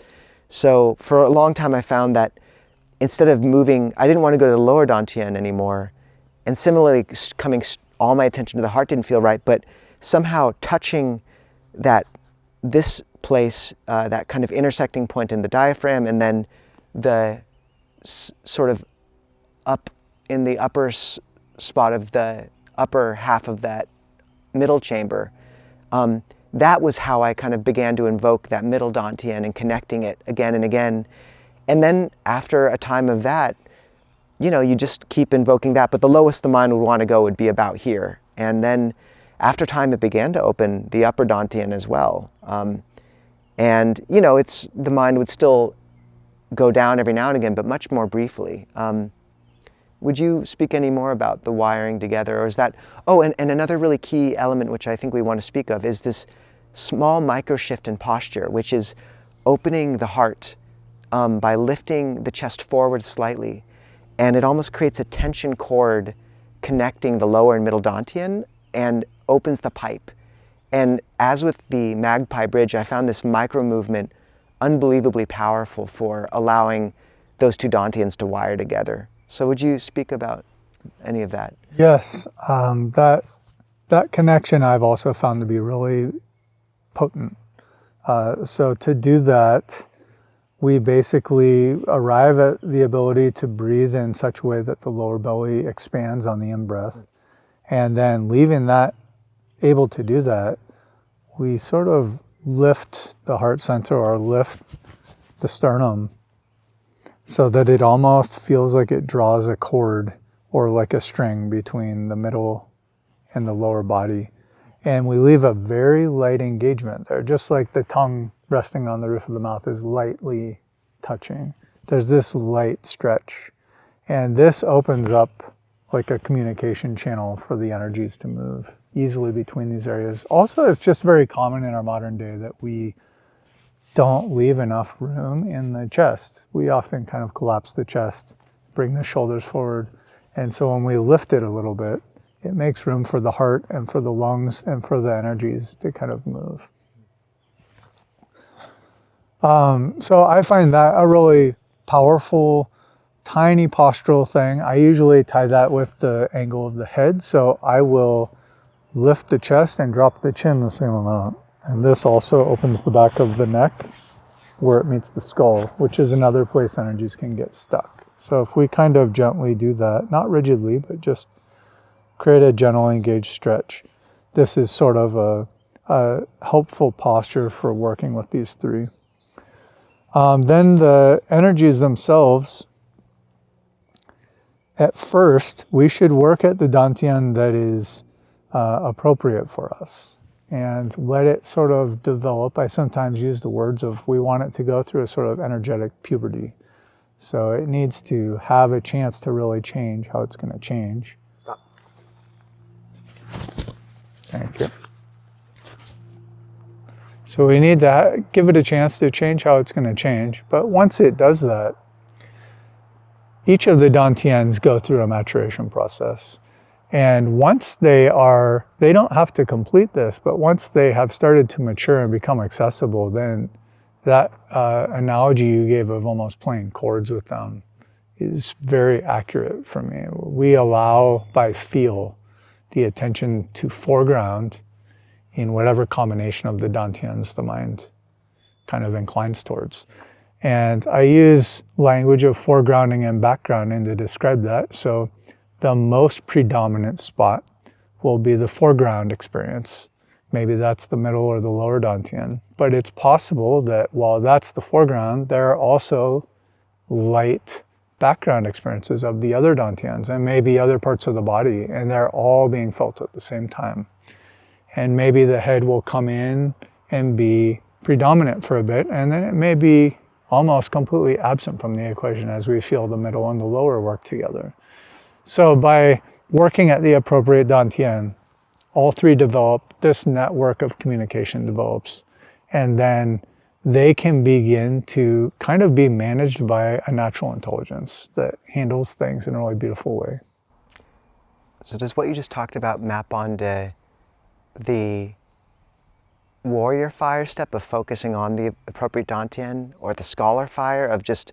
So for a long time I found that instead of moving, I didn't want to go to the lower dantian anymore. And similarly, all my attention to the heart didn't feel right, but somehow touching this place, that kind of intersecting point in the diaphragm, and then the sort of up in the upper spot of the upper half of that middle chamber, that was how I kind of began to invoke that middle dantian and connecting it again and again. And then after a time of that, you just keep invoking that, but the lowest the mind would want to go would be about here. And then after time, it began to open the upper dantian as well. And the mind would still go down every now and again, but much more briefly. Would you speak any more about the wiring together, or is that, and another really key element which I think we want to speak of is this small micro shift in posture, which is opening the heart by lifting the chest forward slightly, and it almost creates a tension cord connecting the lower and middle dantian and opens the pipe. And as with the magpie bridge, I found this micro movement unbelievably powerful for allowing those 2 dantians to wire together. So would you speak about any of that? Yes, that connection I've also found to be really potent. So to do that, we basically arrive at the ability to breathe in such a way that the lower belly expands on the in-breath. And then leaving that, able to do that, we sort of lift the heart center or lift the sternum so that it almost feels like it draws a cord or like a string between the middle and the lower body. And we leave a very light engagement there, just like the tongue resting on the roof of the mouth is lightly touching there's this light stretch. And this opens up like a communication channel for the energies to move easily between these areas. Also, it's just very common in our modern day that we don't leave enough room in the chest. We often kind of collapse the chest, bring the shoulders forward. And so when we lift it a little bit, it makes room for the heart and for the lungs and for the energies to kind of move. So I find that a really powerful, tiny postural thing. I usually tie that with the angle of the head. So I will lift the chest and drop the chin the same amount. And this also opens the back of the neck where it meets the skull, which is another place energies can get stuck. So if we kind of gently do that, not rigidly, but just create a gentle engaged stretch, this is sort of a helpful posture for working with these three. Then the energies themselves, at first, we should work at the dantian that is appropriate for us and let it sort of develop. I sometimes use the words of we want it to go through a sort of energetic puberty. So it needs to have a chance to really change how it's going to change. Stop. Thank you. So we need to give it a chance to change how it's going to change. But once it does that, each of the dantians go through a maturation process. And once they don't have to complete this, but once they have started to mature and become accessible, then that analogy you gave of almost playing chords with them is very accurate for me. We allow, by feel, the attention to foreground in whatever combination of the dantians the mind kind of inclines towards. And I use language of foregrounding and backgrounding to describe that. So the most predominant spot will be the foreground experience. Maybe that's the middle or the lower dantian. But it's possible that while that's the foreground, there are also light background experiences of the other dantians and maybe other parts of the body, and they're all being felt at the same time. And maybe the head will come in and be predominant for a bit, and then it may be almost completely absent from the equation as we feel the middle and the lower work together. So by working at the appropriate dantian, all three develop, this network of communication develops, and then they can begin to kind of be managed by a natural intelligence that handles things in a really beautiful way. So does what you just talked about map onto the warrior fire step of focusing on the appropriate dantian, or the scholar fire of just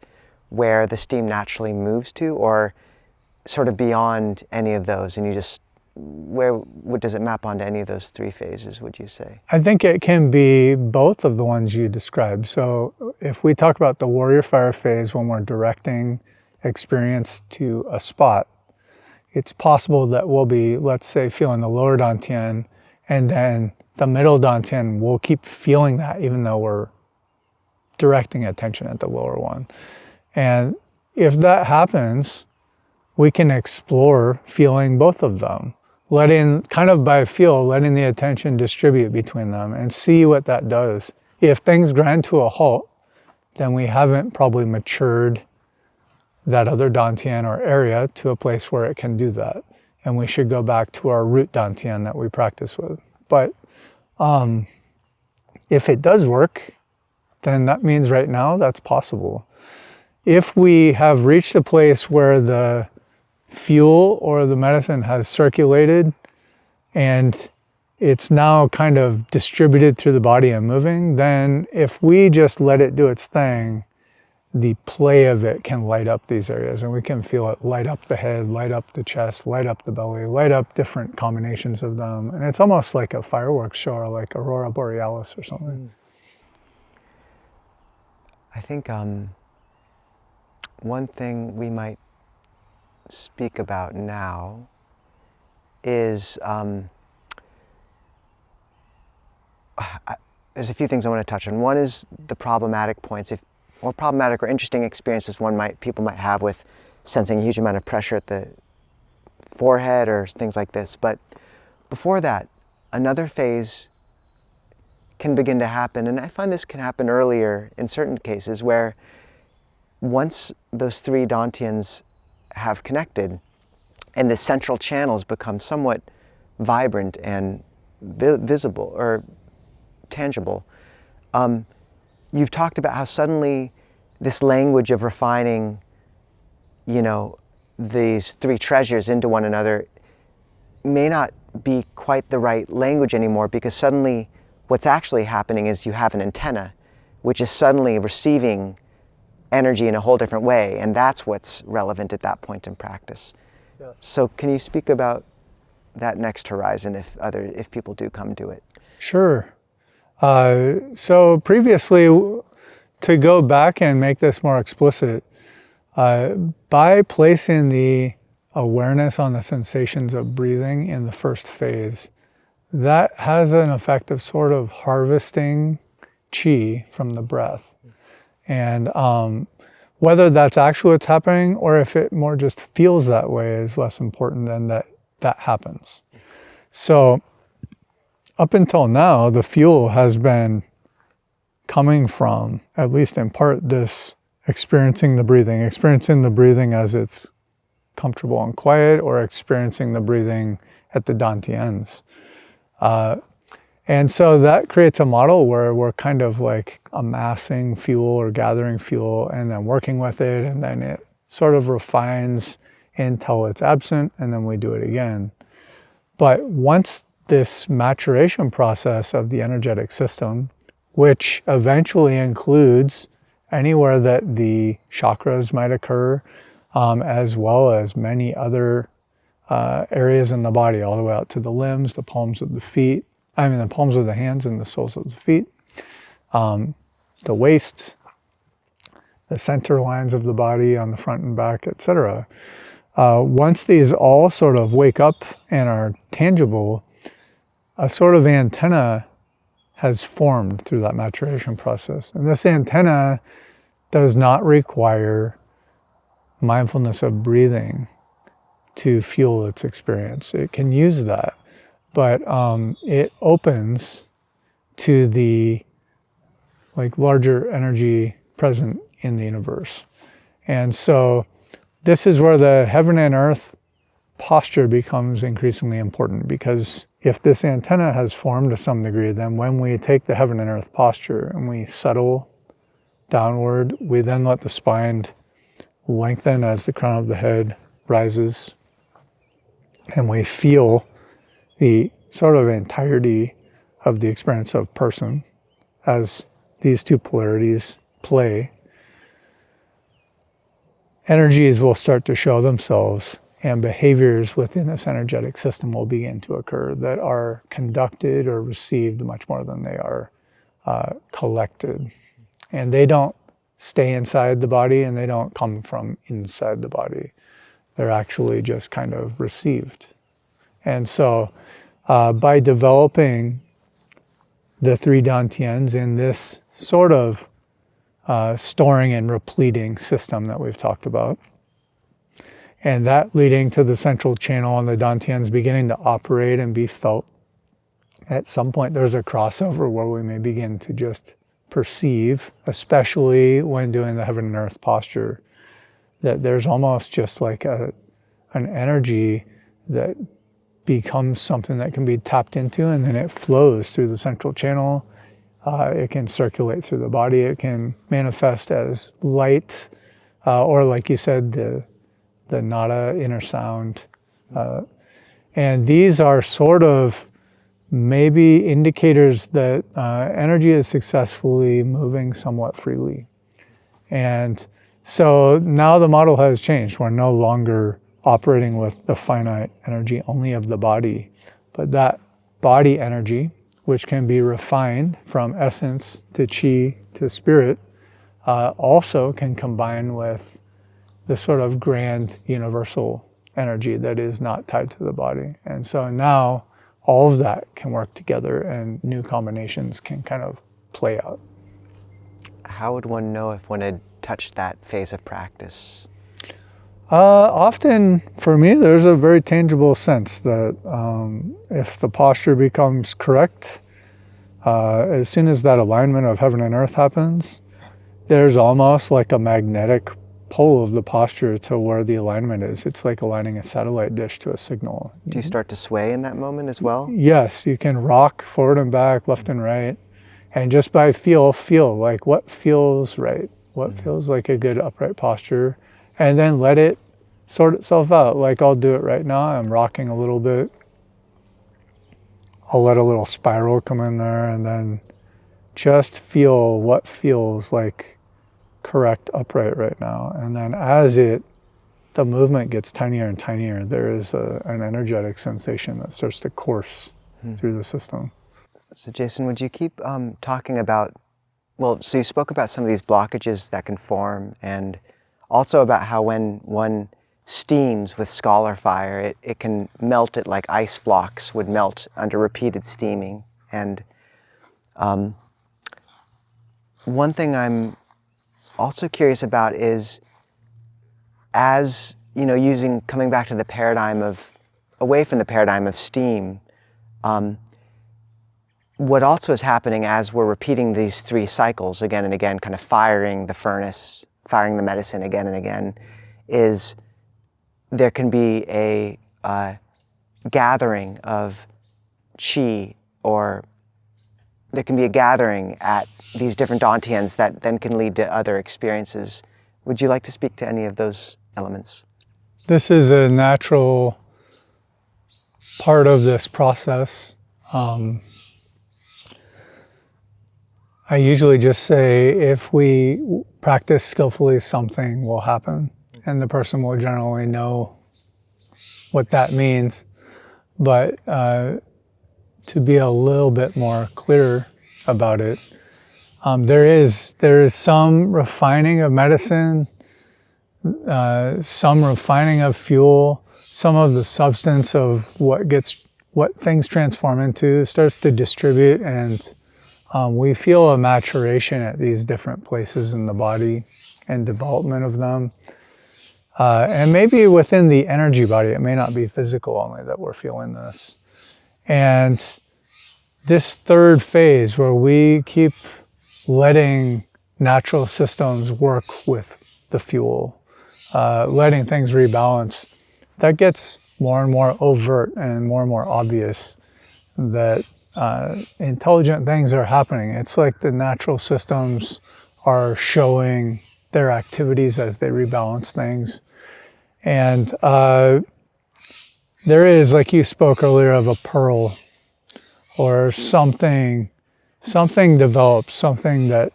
where the steam naturally moves to, or sort of beyond any of those, and you just, what does it map onto any of those three phases, would you say? I think it can be both of the ones you described. So if we talk about the warrior fire phase when we're directing experience to a spot, it's possible that we'll be, let's say, feeling the lower dantian, and then the middle dantian will keep feeling that even though we're directing attention at the lower one. And if that happens, we can explore feeling both of them, letting, kind of by feel, letting the attention distribute between them and see what that does. If things grind to a halt, then we haven't probably matured that other dantian or area to a place where it can do that. And we should go back to our root dantian that we practice with. But if it does work, then that means right now that's possible. If we have reached a place where the fuel or the medicine has circulated and it's now kind of distributed through the body and moving, then if we just let it do its thing, the play of it can light up these areas, and we can feel it light up the head, light up the chest, light up the belly, light up different combinations of them. And it's almost like a fireworks show, or like Aurora Borealis or something. I think one thing we might speak about now is there's a few things I want to touch on. One is the problematic points, or problematic or interesting experiences people might have with sensing a huge amount of pressure at the forehead or things like this. But before that, another phase can begin to happen, and I find this can happen earlier in certain cases, where once those three dantians have connected and the central channels become somewhat vibrant and visible or tangible, you've talked about how suddenly this language of refining, these three treasures into one another may not be quite the right language anymore, because suddenly what's actually happening is you have an antenna which is suddenly receiving energy in a whole different way, and that's what's relevant at that point in practice. Yes. So can you speak about that next horizon if people do come to it? Sure. So previously, to go back and make this more explicit, by placing the awareness on the sensations of breathing in the first phase, that has an effect of sort of harvesting chi from the breath. And whether that's actually what's happening or if it more just feels that way is less important than that happens. So up until now, the fuel has been coming from, at least in part, this experiencing the breathing as it's comfortable and quiet, or experiencing the breathing at the dantians. And so that creates a model where we're kind of like amassing fuel or gathering fuel and then working with it, and then it sort of refines until it's absent, and then we do it again. But once this maturation process of the energetic system, which eventually includes anywhere that the chakras might occur, as well as many other areas in the body, all the way out to the limbs, the palms of the hands and the soles of the feet, the waist, the center lines of the body on the front and back, etc. Once these all sort of wake up and are tangible, a sort of antenna has formed through that maturation process. And this antenna does not require mindfulness of breathing to fuel its experience. It can use that, but it opens to the larger energy present in the universe. And so this is where the heaven and earth posture becomes increasingly important, because if this antenna has formed to some degree, then when we take the heaven and earth posture and we settle downward, we then let the spine lengthen as the crown of the head rises, and we feel the sort of entirety of the experience of person as these two polarities play. Energies will start to show themselves, and behaviors within this energetic system will begin to occur that are conducted or received much more than they are collected. And they don't stay inside the body, and they don't come from inside the body. They're actually just kind of received. And so by developing the three dantians in this sort of storing and repleting system that we've talked about, and that leading to the central channel and the dantians beginning to operate and be felt, at some point there's a crossover where we may begin to just perceive, especially when doing the heaven and earth posture, that there's almost just like an energy that becomes something that can be tapped into, and then it flows through the central channel. It can circulate through the body. It can manifest as light, or like you said, the nada, inner sound. And these are sort of maybe indicators that energy is successfully moving somewhat freely. And so now the model has changed. We're no longer operating with the finite energy only of the body, but that body energy, which can be refined from essence to chi to spirit, also can combine with the sort of grand universal energy that is not tied to the body. And so now all of that can work together, and new combinations can kind of play out. How would one know if one had touched that phase of practice? Often, for me, there's a very tangible sense that if the posture becomes correct, as soon as that alignment of heaven and earth happens, there's almost like a magnetic pull of the posture to where the alignment is. It's like aligning a satellite dish to a signal. Do you start to sway in that moment as well? Yes, you can rock forward and back, left and right. And just by feel like what feels right, what feels like a good upright posture, and then let it sort itself out. Like I'll do it right now. I'm rocking a little bit. I'll let a little spiral come in there, and then just feel what feels like correct upright right now. And then as the movement gets tinier and tinier, there is an energetic sensation that starts to course through the system. So Jason, would you keep talking about, well, so you spoke about some of these blockages that can form, and also about how when one steams with scholar fire, it can melt it like ice blocks would melt under repeated steaming. And one thing I'm also curious about is, as, you know, coming back to the paradigm of, away from the paradigm of steam, what also is happening as we're repeating these 3 cycles again and again, kind of firing the furnace, firing the medicine again and again, is there can be a gathering of chi, or there can be a gathering at these different dantians that then can lead to other experiences. Would you like to speak to any of those elements? This is a natural part of this process. I usually just say, if we practice skillfully, something will happen, and the person will generally know what that means. But to be a little bit more clear about it, there is some refining of medicine, some refining of fuel, some of the substance of what things transform into starts to distribute, and we feel a maturation at these different places in the body and development of them. And maybe within the energy body, it may not be physical only that we're feeling this. And this 3rd phase, where we keep letting natural systems work with the fuel, letting things rebalance, that gets more and more overt and more obvious that intelligent things are happening. It's like the natural systems are showing their activities as they rebalance things. And there is, like you spoke earlier, of a pearl, or something develops, something that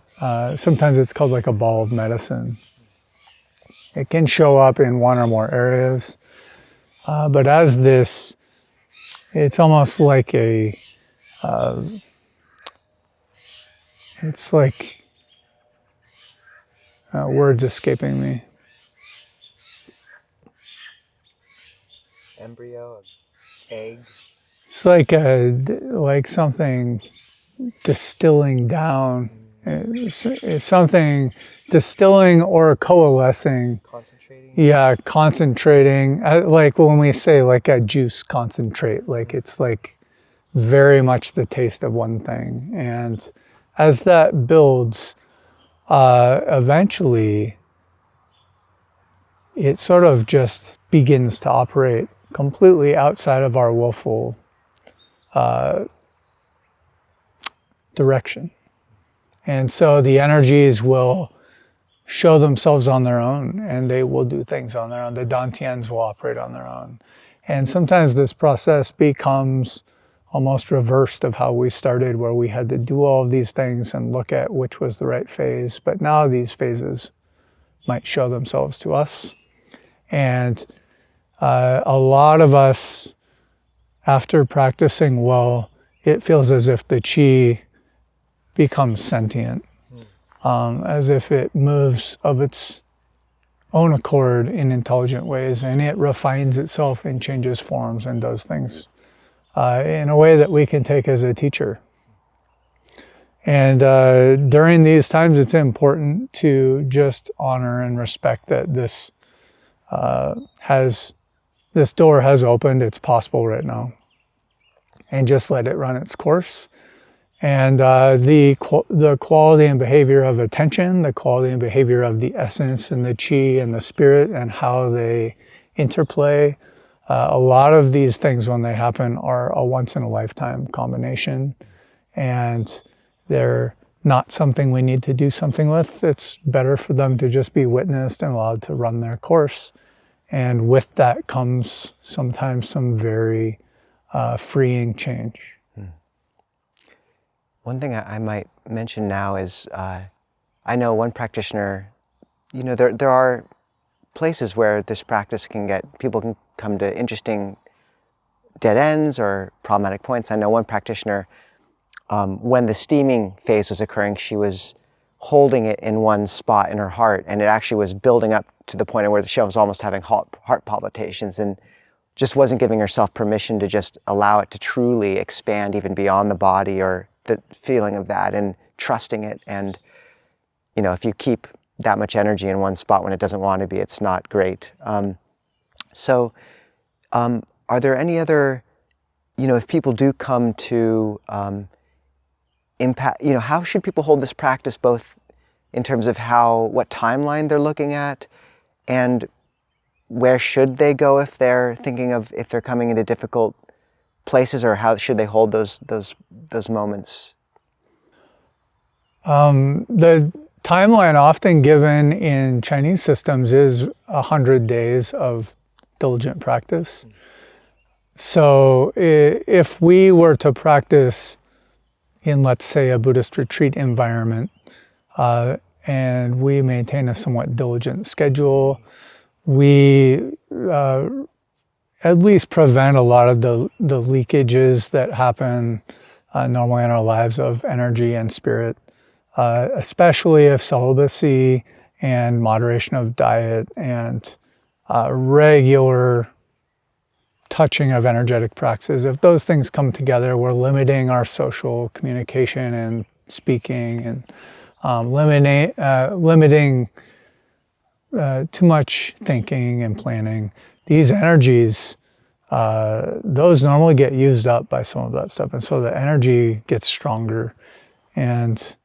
sometimes it's called like a ball of medicine. It can show up in one or more areas, but as this, it's almost like it's like, words escaping me. Embryo, egg. It's like something distilling down. It's something distilling or coalescing. Concentrating? Yeah, concentrating. Like when we say like a juice concentrate, like it's like very much the taste of one thing. And as that builds, eventually it sort of just begins to operate completely outside of our willful direction. And so the energies will show themselves on their own, and they will do things on their own. The dantians will operate on their own. And sometimes this process becomes almost reversed of how we started, where we had to do all of these things and look at which was the right phase. But now these phases might show themselves to us. And a lot of us, after practicing well, it feels as if the chi becomes sentient, as if it moves of its own accord in intelligent ways, and it refines itself and changes forms and does things in a way that we can take as a teacher. And during these times, it's important to just honor and respect that this door has opened, it's possible right now, and just let it run its course. And the quality and behavior of attention, the quality and behavior of the essence and the chi and the spirit and how they interplay. A lot of these things, when they happen, are a once-in-a-lifetime combination. And they're not something we need to do something with. It's better for them to just be witnessed and allowed to run their course. And with that comes sometimes some very freeing change. One thing I might mention now is, I know one practitioner, there are places where this practice people can come to interesting dead ends or problematic points. I know one practitioner, when the steaming phase was occurring, she was holding it in one spot in her heart, and it actually was building up to the point where she was almost having heart palpitations, and just wasn't giving herself permission to just allow it to truly expand even beyond the body or the feeling of that, and trusting it. And if you keep that much energy in one spot when it doesn't want to be, it's not great. So are there any other, if people do come to impact, how should people hold this practice, both in terms of what timeline they're looking at, and where should they go if they're thinking of, if they're coming into difficult places, or how should they hold those moments? The timeline often given in Chinese systems is 100 days of diligent practice. So if we were to practice in, let's say, a Buddhist retreat environment, and we maintain a somewhat diligent schedule, we at least prevent a lot of the leakages that happen normally in our lives of energy and spirit, especially if celibacy and moderation of diet and regular touching of energetic practices, if those things come together, we're limiting our social communication and speaking, and limiting too much thinking and planning. These energies, those normally get used up by some of that stuff, and so the energy gets stronger. And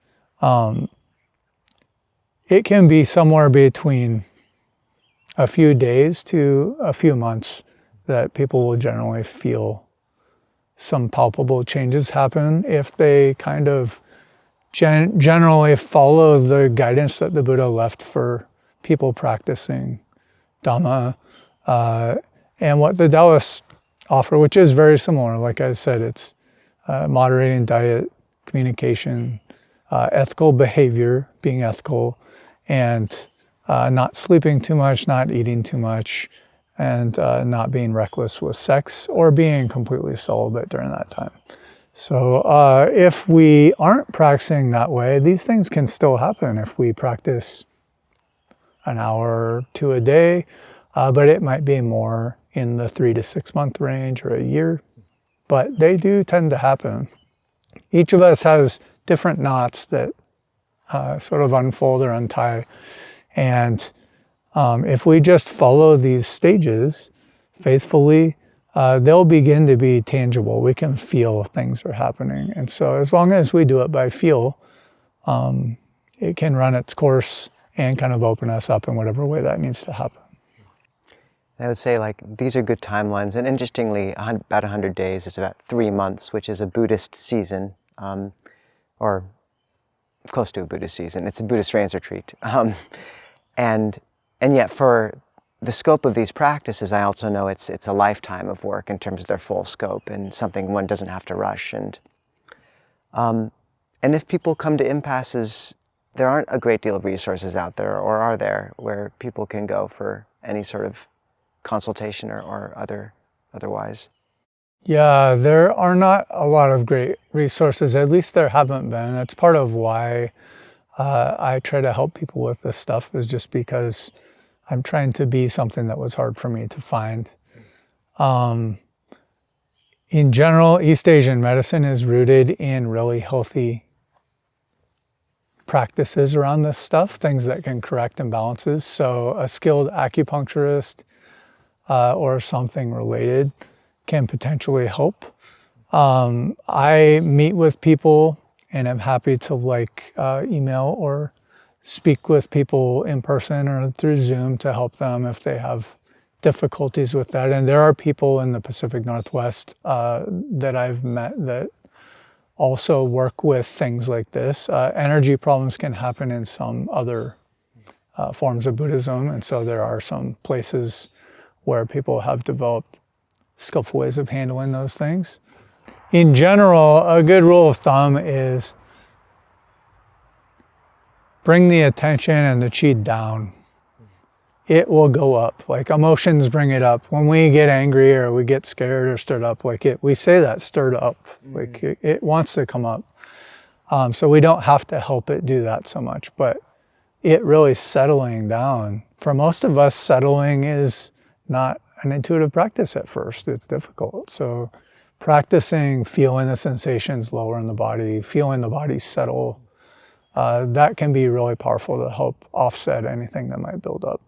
it can be somewhere between a few days to a few months that people will generally feel some palpable changes happen if they kind of generally follow the guidance that the Buddha left for people practicing Dhamma, and what the Taoists offer, which is very similar. Like I said, it's moderating diet, communication, ethical behavior, being ethical, and not sleeping too much, not eating too much, and not being reckless with sex or being completely celibate during that time. So if we aren't practicing that way, these things can still happen if we practice an hour or two a day, but it might be more in the 3 to 6 month range or a year, but they do tend to happen. Each of us has different knots that sort of unfold or untie, and if we just follow these stages faithfully, they'll begin to be tangible. We can feel things are happening. And so as long as we do it by feel, it can run its course and kind of open us up in whatever way that needs to happen. I would say, these are good timelines. And interestingly, about 100 days is about 3 months, which is a Buddhist season, or close to a Buddhist season. It's a Buddhist rains retreat. And yet for the scope of these practices, I also know it's a lifetime of work in terms of their full scope, and something one doesn't have to rush. And if people come to impasses, there aren't a great deal of resources out there, or are there, where people can go for any sort of consultation or otherwise? Yeah, there are not a lot of great resources. At least there haven't been. That's part of why I try to help people with this stuff, is just because I'm trying to be something that was hard for me to find. In general, East Asian medicine is rooted in really healthy practices around this stuff, things that can correct imbalances. So a skilled acupuncturist or something related can potentially help. I meet with people and I'm happy to email or speak with people in person or through Zoom to help them if they have difficulties with that. And there are people in the Pacific Northwest that I've met that also work with things like this. Energy problems can happen in some other forms of Buddhism, and so there are some places where people have developed skillful ways of handling those things. In general, a good rule of thumb is bring the attention and the chi down. It will go up. Like emotions bring it up. When we get angry or we get scared or stirred up, we say that stirred up. Like it wants to come up. So we don't have to help it do that so much, but it really settling down. For most of us, settling is not an intuitive practice at first. It's difficult. So practicing feeling the sensations lower in the body, feeling the body settle, that can be really powerful to help offset anything that might build up.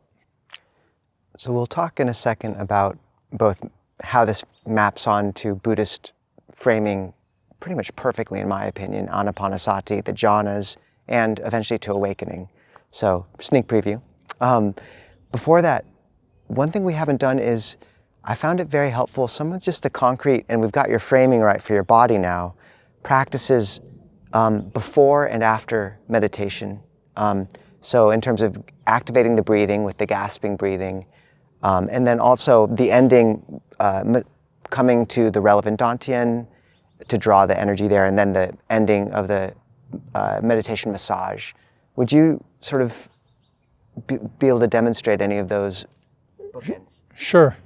So we'll talk in a second about both how this maps on to Buddhist framing pretty much perfectly, in my opinion, Anapanasati, the jhanas, and eventually to awakening. So sneak preview. Before that, one thing we haven't done is, I found it very helpful, some of just the concrete, and we've got your framing right for your body now, practices before and after meditation. So in terms of activating the breathing with the gasping breathing, and then also the ending, coming to the relevant dantian to draw the energy there, and then the ending of the meditation massage. Would you sort of be able to demonstrate any of those bookends? Sure.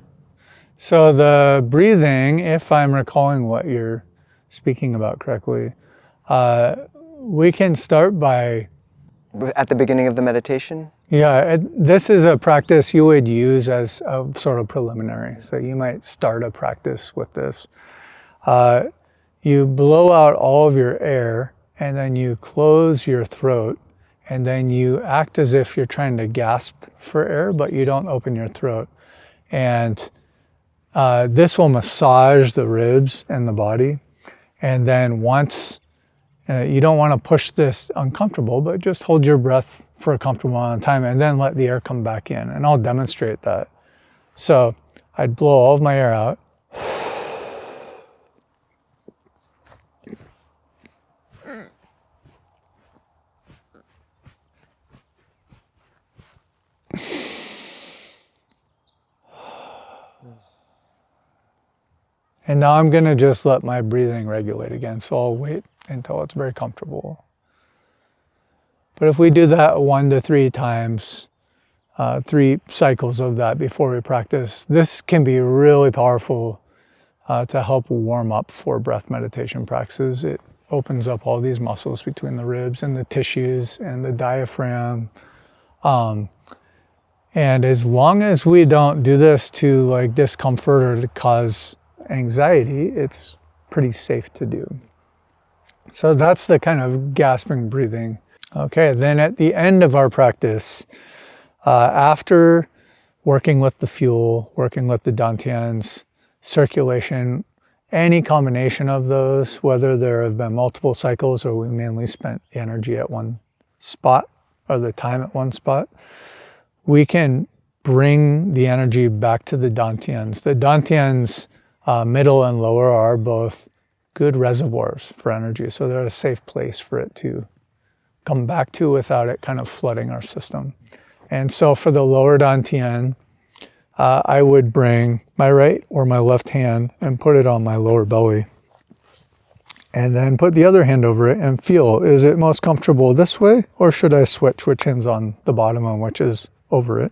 So the breathing, if I'm recalling what you're speaking about correctly, we can start by... At the beginning of the meditation? Yeah, this is a practice you would use as a sort of preliminary. So you might start a practice with this. You blow out all of your air, and then you close your throat, and then you act as if you're trying to gasp for air, but you don't open your throat. And this will massage the ribs and the body. And then once, you don't want to push this uncomfortable, but just hold your breath for a comfortable amount of time and then let the air come back in. And I'll demonstrate that. So I'd blow all of my air out. And now I'm going to just let my breathing regulate again. So I'll wait until it's very comfortable. But if we do that 1 to 3 times, 3 cycles of that before we practice, this can be really powerful to help warm up for breath meditation practices. It opens up all these muscles between the ribs and the tissues and the diaphragm. And as long as we don't do this to like discomfort or to cause anxiety, it's pretty safe to do. So that's the kind of gasping breathing. Okay, then at the end of our practice, after working with the fuel, working with the dantians, circulation, any combination of those, whether there have been multiple cycles or we mainly spent the energy at one spot or the time at one spot, we can bring the energy back to the dantians. The dantians, middle and lower, are both good reservoirs for energy. So they're a safe place for it to come back to without it kind of flooding our system. And so for the lower dantian, I would bring my right or my left hand and put it on my lower belly. And then put the other hand over it and feel, is it most comfortable this way, or should I switch which hand's on the bottom and which is over it?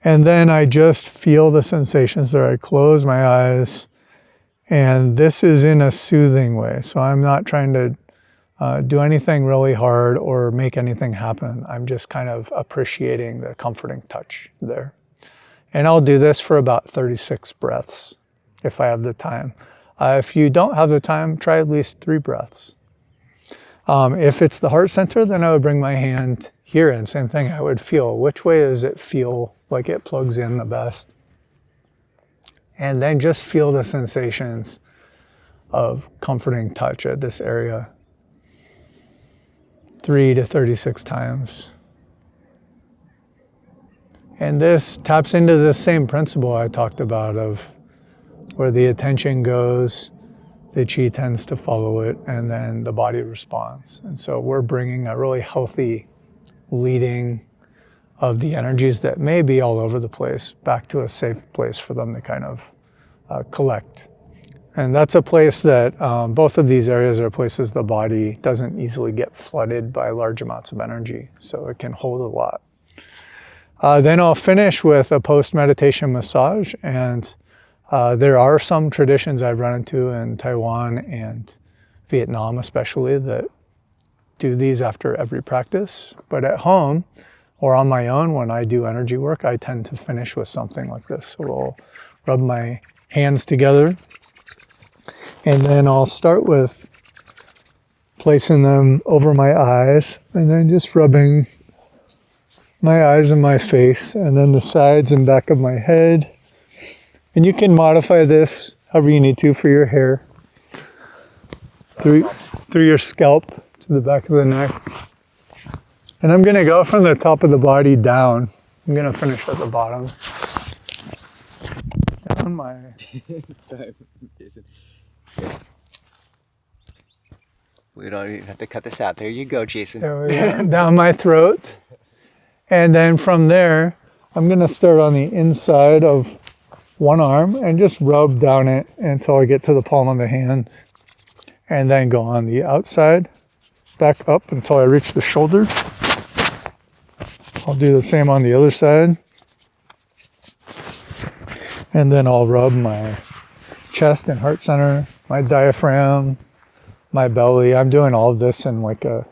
And then I just feel the sensations there. I close my eyes, and this is in a soothing way. So I'm not trying to do anything really hard or make anything happen. I'm just kind of appreciating the comforting touch there. And I'll do this for about 36 breaths if I have the time. If you don't have the time, try at least 3 breaths. If it's the heart center, then I would bring my hand here, and same thing, I would feel which way does it feel like it plugs in the best. And then just feel the sensations of comforting touch at this area. 3 to 36 times. And this taps into the same principle I talked about of where the attention goes, the chi tends to follow it, and then the body responds. And so we're bringing a really healthy leading of the energies that may be all over the place back to a safe place for them to kind of collect. And that's a place that both of these areas are places the body doesn't easily get flooded by large amounts of energy, so it can hold a lot. Then I'll finish with a post-meditation massage, and there are some traditions I've run into in Taiwan and Vietnam especially that do these after every practice. But at home or on my own when I do energy work, I tend to finish with something like this. So I'll rub my hands together, and then I'll start with placing them over my eyes and then just rubbing my eyes and my face, and then the sides and back of my head. And you can modify this however you need to for your hair, through your scalp to the back of the neck. And I'm going to go from the top of the body down. I'm going to finish at the bottom. Down my... Sorry, Jason. We don't even have to cut this out. There you go, Jason. There we go. Down my throat. And then from there, I'm going to start on the inside of one arm and just rub down it until I get to the palm of the hand. And then go on the outside, back up until I reach the shoulder. I'll do the same on the other side. And then I'll rub my chest and heart center, my diaphragm, my belly. I'm doing all of this in like a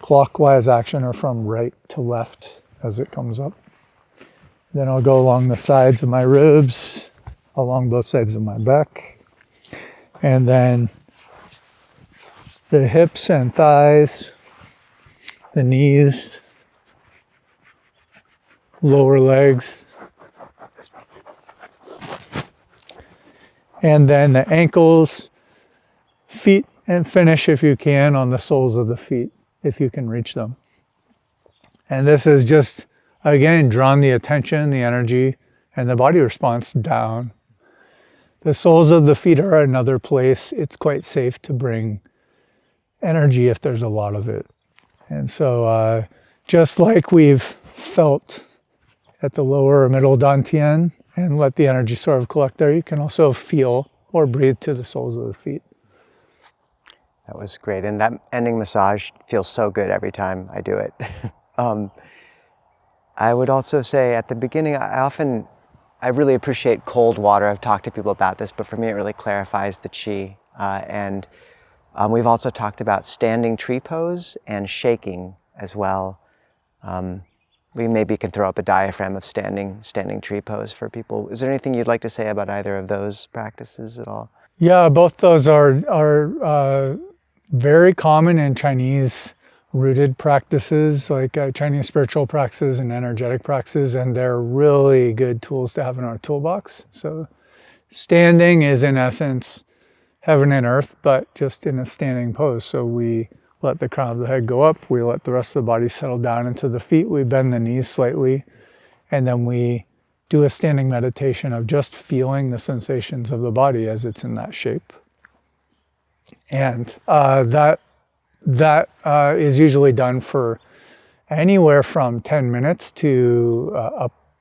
clockwise action or from right to left as it comes up. Then I'll go along the sides of my ribs, along both sides of my back. And then the hips and thighs, the knees, lower legs, and then the ankles, feet, and finish if you can on the soles of the feet, if you can reach them. And this is just, again, drawn the attention, the energy, and the body response down. The soles of the feet are another place. It's quite safe to bring energy if there's a lot of it. And so just like we've felt at the lower or middle dantian and let the energy sort of collect there, you can also feel or breathe to the soles of the feet. That was great. And that ending massage feels so good every time I do it. I would also say at the beginning, I really appreciate cold water. I've talked to people about this, but for me it really clarifies the chi. And we've also talked about standing tree pose and shaking as well. We maybe could throw up a diaphragm of standing tree pose for people. Is there anything you'd like to say about either of those practices at all? Yeah, both those are very common in Chinese rooted practices, like Chinese spiritual practices and energetic practices, and they're really good tools to have in our toolbox. So standing is in essence heaven and earth, but just in a standing pose. So we let the crown of the head go up, we let the rest of the body settle down into the feet, we bend the knees slightly, and then we do a standing meditation of just feeling the sensations of the body as it's in that shape. And that is usually done for anywhere from 10 minutes to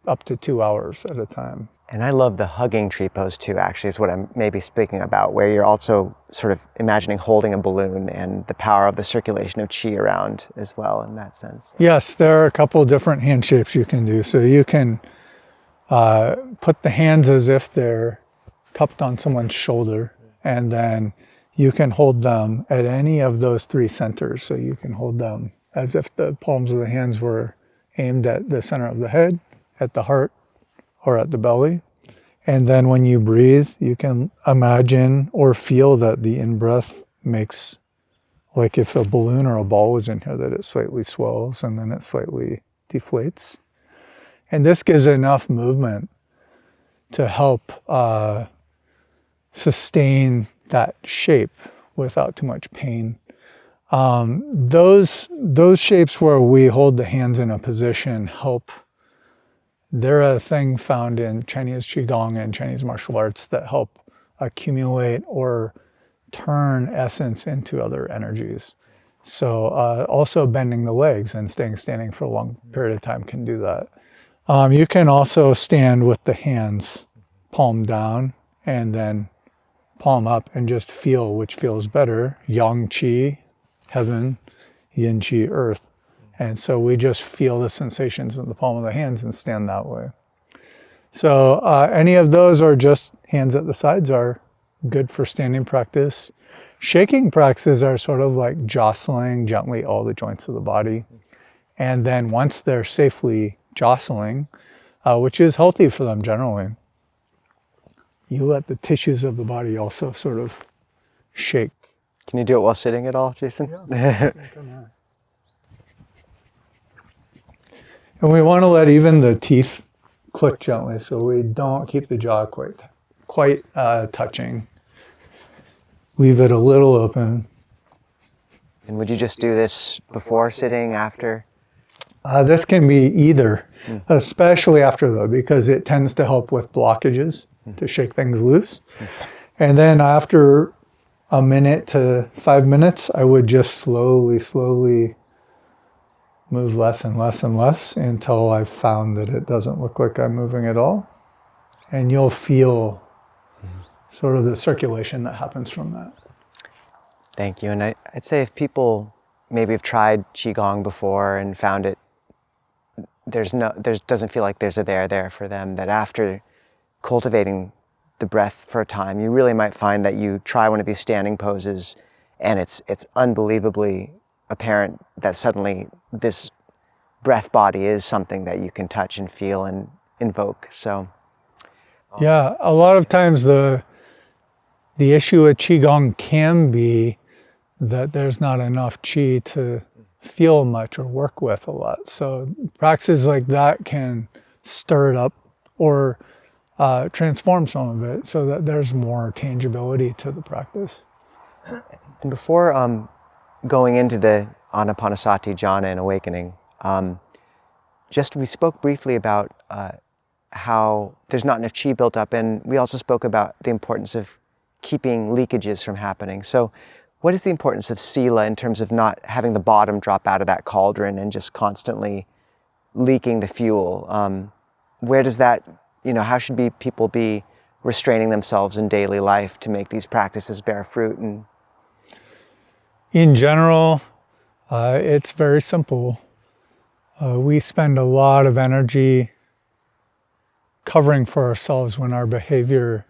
up to 2 hours at a time. And I love the hugging tree pose too, actually, is what I'm maybe speaking about, where you're also sort of imagining holding a balloon and the power of the circulation of chi around as well in that sense. Yes, there are a couple different hand shapes you can do. So you can put the hands as if they're cupped on someone's shoulder, and then you can hold them at any of those three centers. So you can hold them as if the palms of the hands were aimed at the center of the head, at the heart, or at the belly. And then when you breathe, you can imagine or feel that the in-breath makes, like if a balloon or a ball was in here, that it slightly swells and then it slightly deflates. And this gives enough movement to help sustain that shape without too much pain. Those shapes where we hold the hands in a position help. They're a thing found in Chinese Qigong and Chinese martial arts that help accumulate or turn essence into other energies. So also bending the legs and staying standing for a long period of time can do that. You can also stand with the hands palm down and then palm up and just feel which feels better. Yang Qi, heaven, Yin Qi, earth. And so we just feel the sensations in the palm of the hands and stand that way. So any of those, or just hands at the sides, are good for standing practice. Shaking practices are sort of like jostling gently all the joints of the body. And then once they're safely jostling, which is healthy for them generally, you let the tissues of the body also sort of shake. Can you do it while sitting at all, Jason? Yeah. And we want to let even the teeth click gently, so we don't keep the jaw quite touching. Leave it a little open. And would you just do this before sitting, after? This can be either, especially after though, because it tends to help with blockages, to shake things loose. And then after a minute to 5 minutes, I would just slowly move less and less and less until I've found that it doesn't look like I'm moving at all. And you'll feel sort of the circulation that happens from that. Thank you. And I'd say if people maybe have tried Qigong before and found it, doesn't feel like there's a there for them, that after cultivating the breath for a time, you really might find that you try one of these standing poses and it's unbelievably apparent that suddenly this breath body is something that you can touch and feel and invoke. So yeah, a lot of times the issue with Qigong can be that there's not enough Qi to feel much or work with a lot. So practices like that can stir it up or transform some of it so that there's more tangibility to the practice. And before going into the Anapanasati jhana and awakening, we spoke briefly about how there's not enough Qi built up, and we also spoke about the importance of keeping leakages from happening. So what is the importance of sila in terms of not having the bottom drop out of that cauldron and just constantly leaking the fuel? Where does that, how should people be restraining themselves in daily life to make these practices bear fruit? And in general, it's very simple. We spend a lot of energy covering for ourselves when our behavior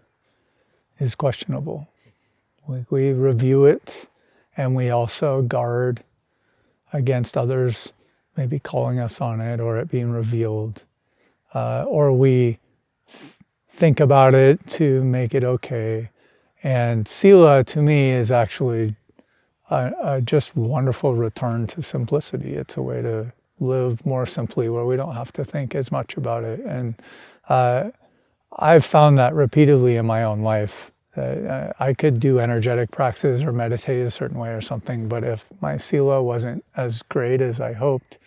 is questionable. We review it, and we also guard against others maybe calling us on it or it being revealed. Or we think about it to make it okay. And sila, to me, is actually a just wonderful return to simplicity. It's a way to live more simply where we don't have to think as much about it. And I've found that repeatedly in my own life. I could do energetic practices or meditate a certain way or something, but if my sila wasn't as great as I hoped,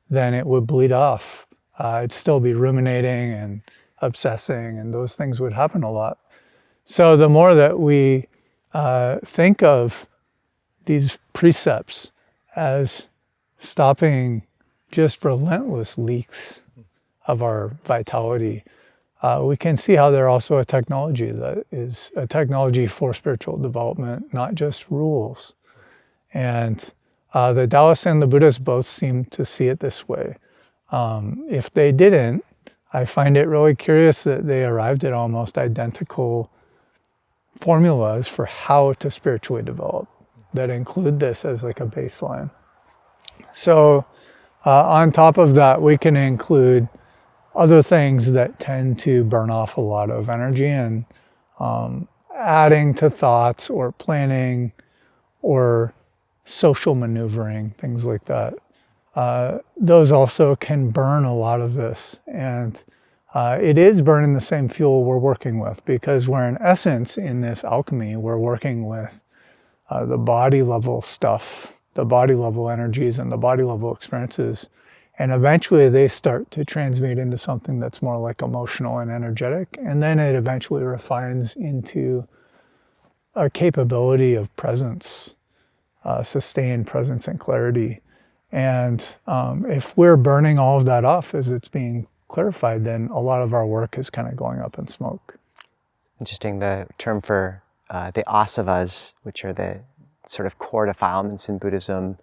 then it would bleed off. I'd still be ruminating and obsessing, and those things would happen a lot. So the more that we think of these precepts as stopping just relentless leaks of our vitality, we can see how they're also a technology that is a technology for spiritual development, not just rules. And the Taoists and the Buddhists both seem to see it this way. If they didn't, I find it really curious that they arrived at almost identical formulas for how to spiritually develop that include this as like a baseline. So on top of that, we can include other things that tend to burn off a lot of energy, and adding to thoughts or planning or social maneuvering, things like that. Those also can burn a lot of this. And it is burning the same fuel we're working with, because we're in essence in this alchemy, we're working with the body level stuff the body level energies and the body level experiences. And eventually they start to transmute into something that's more like emotional and energetic. And then it eventually refines into a capability of presence, sustained presence and clarity. And if we're burning all of that off as it's being clarified, then a lot of our work is kind of going up in smoke. Interesting, the term for the asavas, which are the sort of core defilements in Buddhism,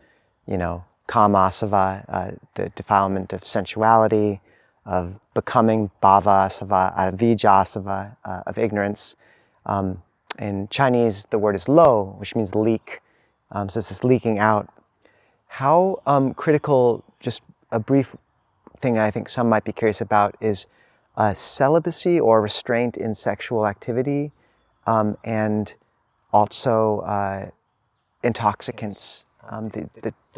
kamasava, the defilement of sensuality, of becoming, bhava-asava, avijja-asava, of ignorance. In Chinese, the word is lo, which means leak. So it's this leaking out. How critical, just a brief thing I think some might be curious about, is celibacy or restraint in sexual activity, and also intoxicants,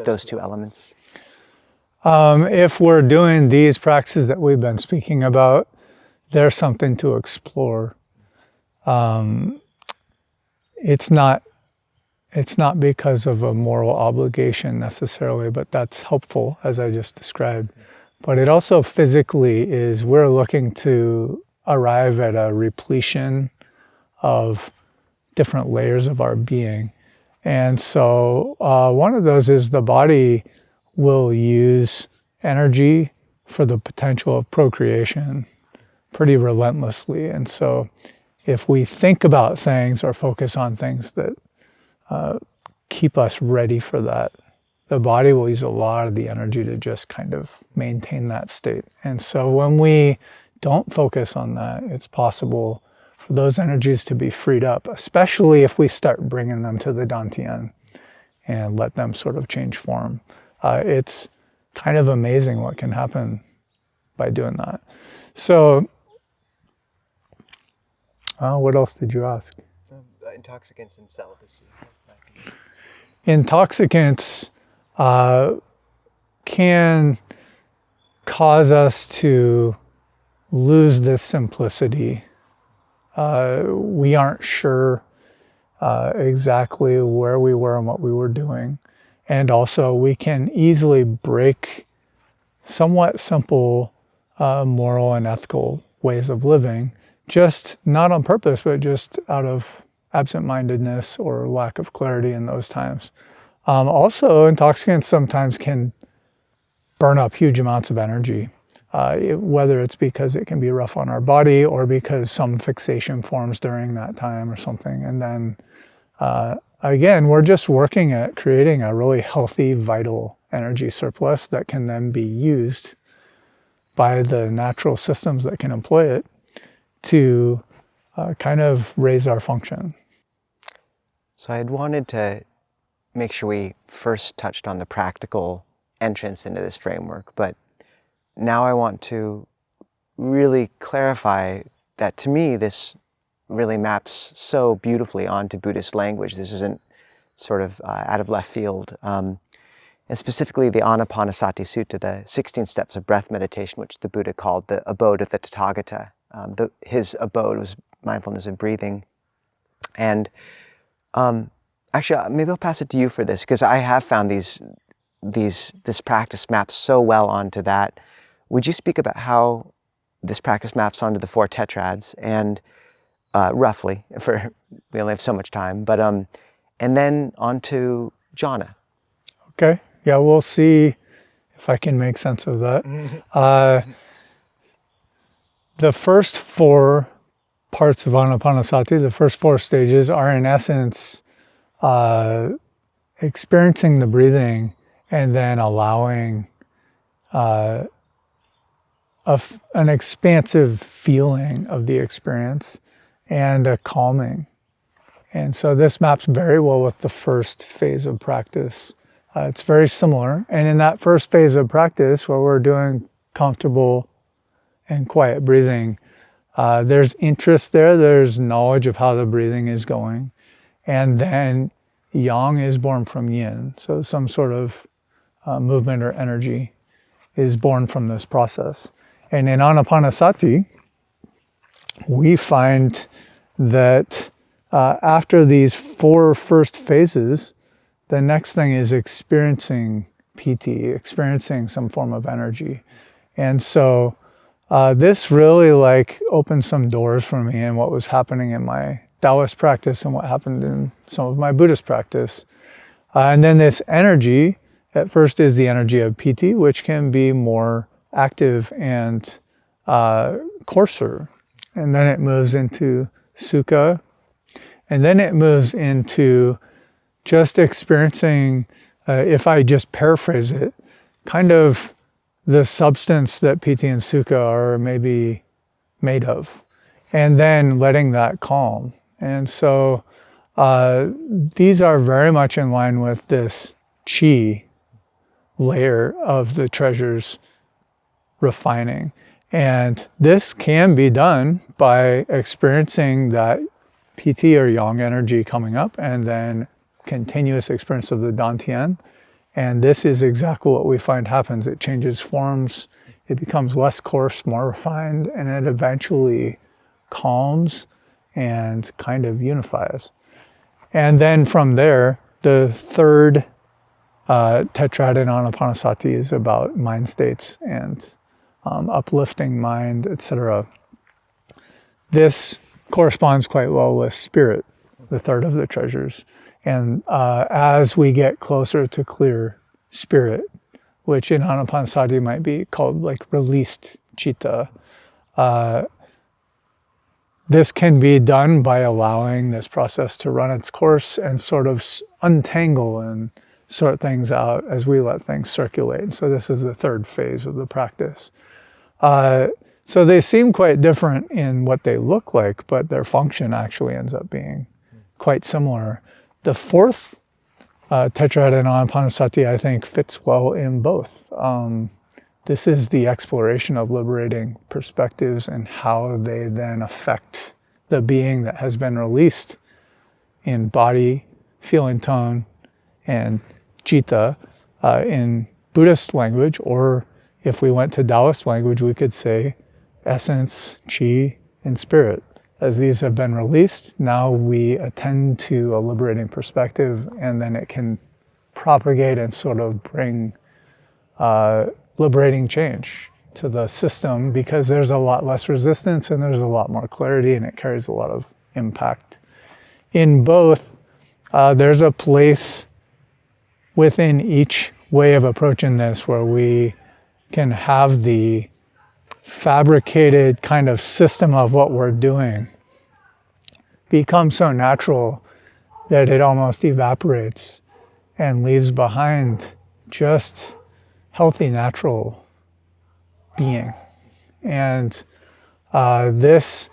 those two elements. If we're doing these practices that we've been speaking about, there's something to explore. It's not because of a moral obligation necessarily, but that's helpful, as I just described. But it also physically is, we're looking to arrive at a repletion of different layers of our being. And so one of those is the body will use energy for the potential of procreation pretty relentlessly. And so if we think about things or focus on things that keep us ready for that, the body will use a lot of the energy to just kind of maintain that state. And so when we don't focus on that, it's possible for those energies to be freed up, especially if we start bringing them to the dantian and let them sort of change form. It's kind of amazing what can happen by doing that. So, what else did you ask? Intoxicants and celibacy. Intoxicants can cause us to lose this simplicity. We aren't sure exactly where we were and what we were doing. And also we can easily break somewhat simple moral and ethical ways of living, just not on purpose, but just out of absent-mindedness or lack of clarity in those times. Also, intoxicants sometimes can burn up huge amounts of energy, whether it's because it can be rough on our body or because some fixation forms during that time or something. And then, again, we're just working at creating a really healthy, vital energy surplus that can then be used by the natural systems that can employ it to kind of raise our function. So I had wanted to make sure we first touched on the practical entrance into this framework, but now I want to really clarify that to me this really maps so beautifully onto Buddhist language. This isn't sort of out of left field. And specifically the Anapanasati Sutta, the 16 steps of breath meditation, which the Buddha called the abode of the Tathagata. His abode was mindfulness of breathing. And actually, maybe I'll pass it to you for this, because I have found this practice maps so well onto that. Would you speak about how this practice maps onto the four tetrads, and roughly, for we only have so much time, but and then onto jhana? Okay. Yeah, we'll see if I can make sense of that. The first four parts of Anapanasati, the first four stages, are in essence experiencing the breathing and then allowing an expansive feeling of the experience and a calming. And so this maps very well with the first phase of practice. It's very similar. And in that first phase of practice, where we're doing comfortable and quiet breathing, there's interest there, there's knowledge of how the breathing is going. And then yang is born from yin. So some sort of movement or energy is born from this process. And in Anapanasati, we find that after these four first phases, the next thing is experiencing piti, experiencing some form of energy. And so this really like opened some doors for me in what was happening in my Taoist practice and what happened in some of my Buddhist practice. And then this energy, at first is the energy of piti, which can be more active and coarser. And then it moves into sukha. And then it moves into just experiencing, if I just paraphrase it, kind of the substance that piti and sukha are maybe made of. And then letting that calm. And so these are very much in line with this chi layer of the treasures refining. And this can be done by experiencing that piti or yang energy coming up and then continuous experience of the dantian. And this is exactly what we find happens. It changes forms, it becomes less coarse, more refined, and it eventually calms and kind of unifies. And then from there, the third tetrad in Anapanasati is about mind states and uplifting mind, etc. This corresponds quite well with spirit, the third of the treasures. And as we get closer to clear spirit, which in Anapanasati might be called like released citta, this can be done by allowing this process to run its course and sort of untangle and sort things out as we let things circulate. So this is the third phase of the practice. So they seem quite different in what they look like, but their function actually ends up being quite similar. The fourth tetrad in Anapanasati, I think, fits well in both. This is the exploration of liberating perspectives and how they then affect the being that has been released in body, feeling tone, and citta in Buddhist language, or if we went to Taoist language, we could say essence, chi, and spirit. As these have been released, now we attend to a liberating perspective, and then it can propagate and sort of bring liberating change to the system because there's a lot less resistance and there's a lot more clarity and it carries a lot of impact. In both, there's a place within each way of approaching this where we can have the fabricated kind of system of what we're doing become so natural that it almost evaporates and leaves behind just healthy, natural being. And this,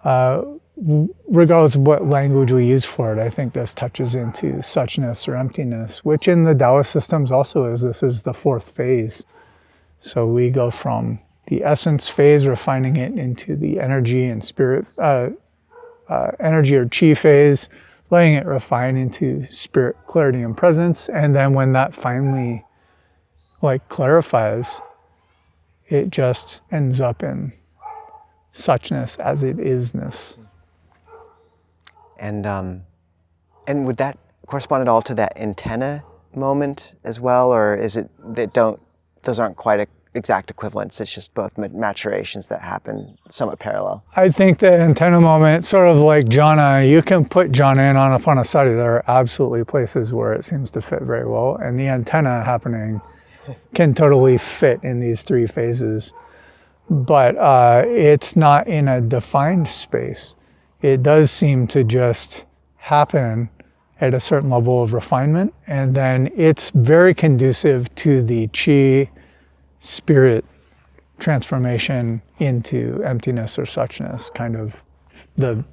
regardless of what language we use for it, I think this touches into suchness or emptiness, which in the Taoist systems also is. This is the fourth phase. So we go from the essence phase, refining it into the energy and spirit, energy or chi phase, letting it refine into spirit, clarity, and presence. And then when that finally clarifies, it just ends up in suchness as it isness. And would that correspond at all to that antenna moment as well, or is it that those aren't quite exact equivalents? It's just both maturations that happen somewhat parallel. I think the antenna moment, sort of like jhana, you can put jhana in Anapanasati. There are absolutely places where it seems to fit very well, and the antenna happening can totally fit in these three phases. But it's not in a defined space. It does seem to just happen at a certain level of refinement, and then it's very conducive to the chi spirit transformation into emptiness or suchness, kind of the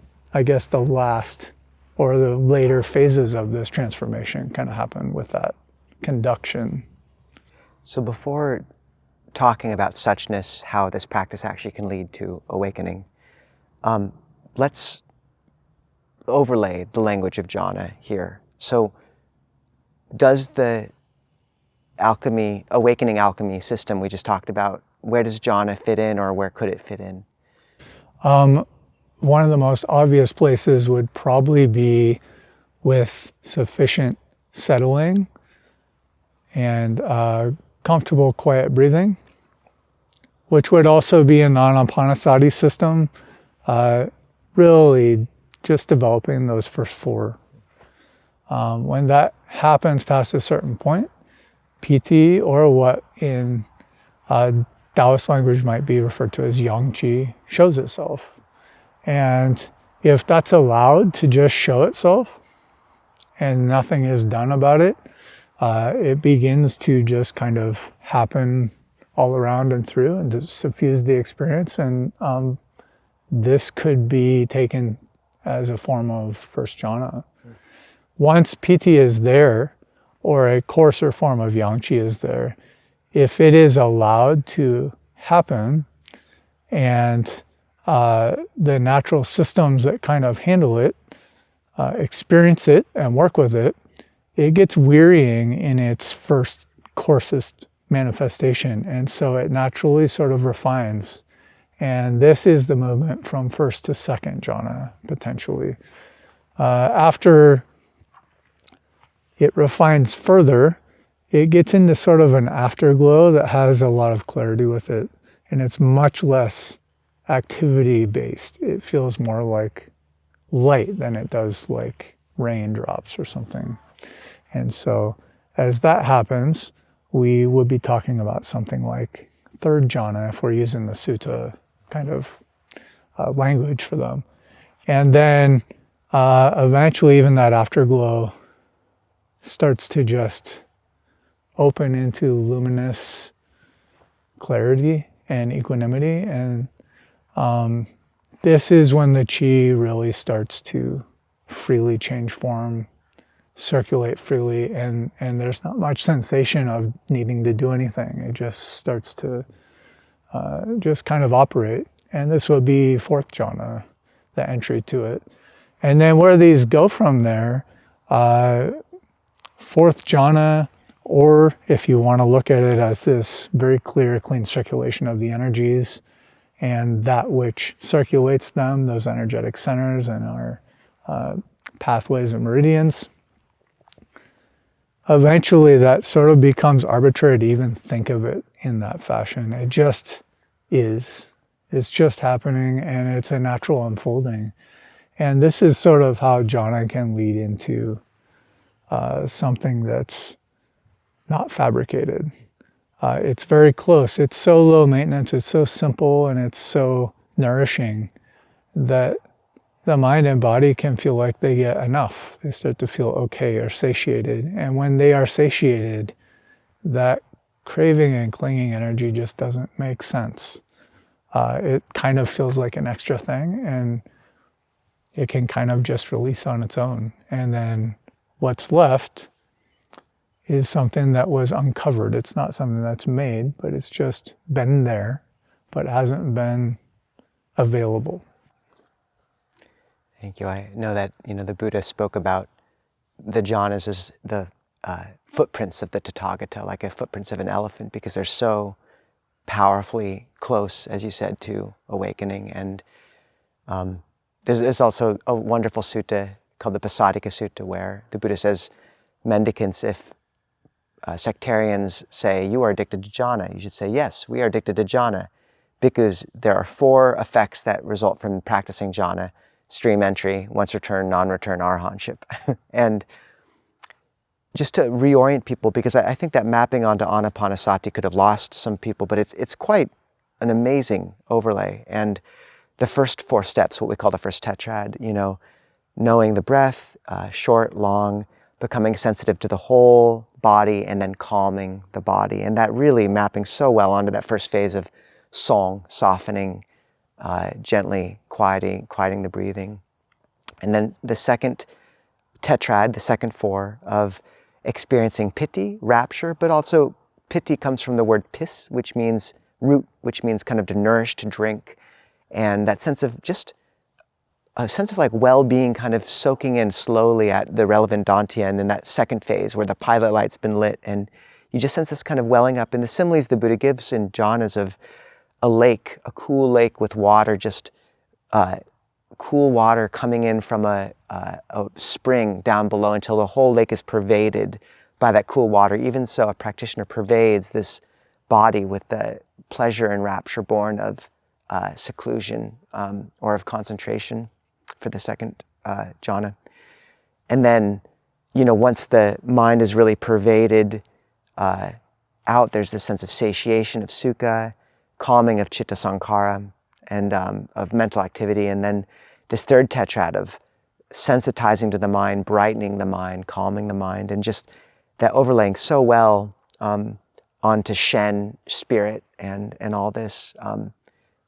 last or the later phases of this transformation kind of happen with that conduction. So before talking about suchness, how this practice actually can lead to awakening, let's overlay the language of jhana here. So does the awakening alchemy system we just talked about, where does jhana fit in, or where could it fit in? One of the most obvious places would probably be with sufficient settling and comfortable, quiet breathing, which would also be in the Anapanasati system, really just developing those first four. When that happens past a certain point, piti, or what in Taoist language might be referred to as yang qi, shows itself. And if that's allowed to just show itself and nothing is done about it, it begins to just kind of happen all around and through and to suffuse the experience. And this could be taken as a form of first jhana. Once piti is there, or a coarser form of yang qi is there, if it is allowed to happen, and the natural systems that kind of handle it, experience it and work with it, it gets wearying in its first coarsest manifestation. And so it naturally sort of refines. And this is the movement from first to second jhana, potentially. After it refines further, it gets into sort of an afterglow that has a lot of clarity with it. And it's much less activity-based. It feels more like light than it does like raindrops or something. And so as that happens, we would be talking about something like third jhana if we're using the sutta kind of language for them. And then eventually even that afterglow starts to just open into luminous clarity and equanimity. And this is when the qi really starts to freely change form, circulate freely, and there's not much sensation of needing to do anything. It just starts to just kind of operate. And this will be fourth jhana, the entry to it. And then where these go from there, fourth jhana, or if you want to look at it as this very clear, clean circulation of the energies, and that which circulates them, those energetic centers and our pathways and meridians. Eventually that sort of becomes arbitrary to even think of it in that fashion. It just is. It's just happening, and it's a natural unfolding. And this is sort of how jhana can lead into something that's not fabricated. It's very close. It's so low maintenance, it's so simple, and it's so nourishing that the mind and body can feel like they get enough. They start to feel okay or satiated. And when they are satiated, that craving and clinging energy just doesn't make sense. It kind of feels like an extra thing, and it can kind of just release on its own. And then what's left is something that was uncovered. It's not something that's made, but it's just been there, but hasn't been available. Thank you. I know that the Buddha spoke about the jhanas as the footprints of the Tathagata, like a footprints of an elephant, because they're so powerfully close, as you said, to awakening. And there's also a wonderful sutta called the Pasadika Sutta, where the Buddha says, mendicants, if sectarians say, you are addicted to jhana, you should say, yes, we are addicted to jhana, because there are 4 effects that result from practicing jhana: stream entry, once return, non-return, arhatship. And just to reorient people, because I think that mapping onto Anapanasati could have lost some people, but it's quite an amazing overlay. And the first 4 steps, what we call the first tetrad, knowing the breath, short, long, becoming sensitive to the whole body, and then calming the body. And that really mapping so well onto that first phase of song, softening, gently quieting the breathing. And then the second tetrad, the second 4 of experiencing piti, rapture, but also piti comes from the word pis, which means root, which means kind of to nourish, to drink. And that sense of just a sense of like well-being kind of soaking in slowly at the relevant dantian in that second phase where the pilot light's been lit, and you just sense this kind of welling up. And the similes the Buddha gives in jhanas of a lake, a cool lake with water just cool water coming in from a spring down below until the whole lake is pervaded by that cool water. Even so, a practitioner pervades this body with the pleasure and rapture born of seclusion or of concentration for the second jhana. And then, once the mind is really pervaded out, there's this sense of satiation, of sukha, calming of citta sankhara, and of mental activity. And then this third tetrad of sensitizing to the mind, brightening the mind, calming the mind, and just that overlaying so well onto shen, spirit, and all this.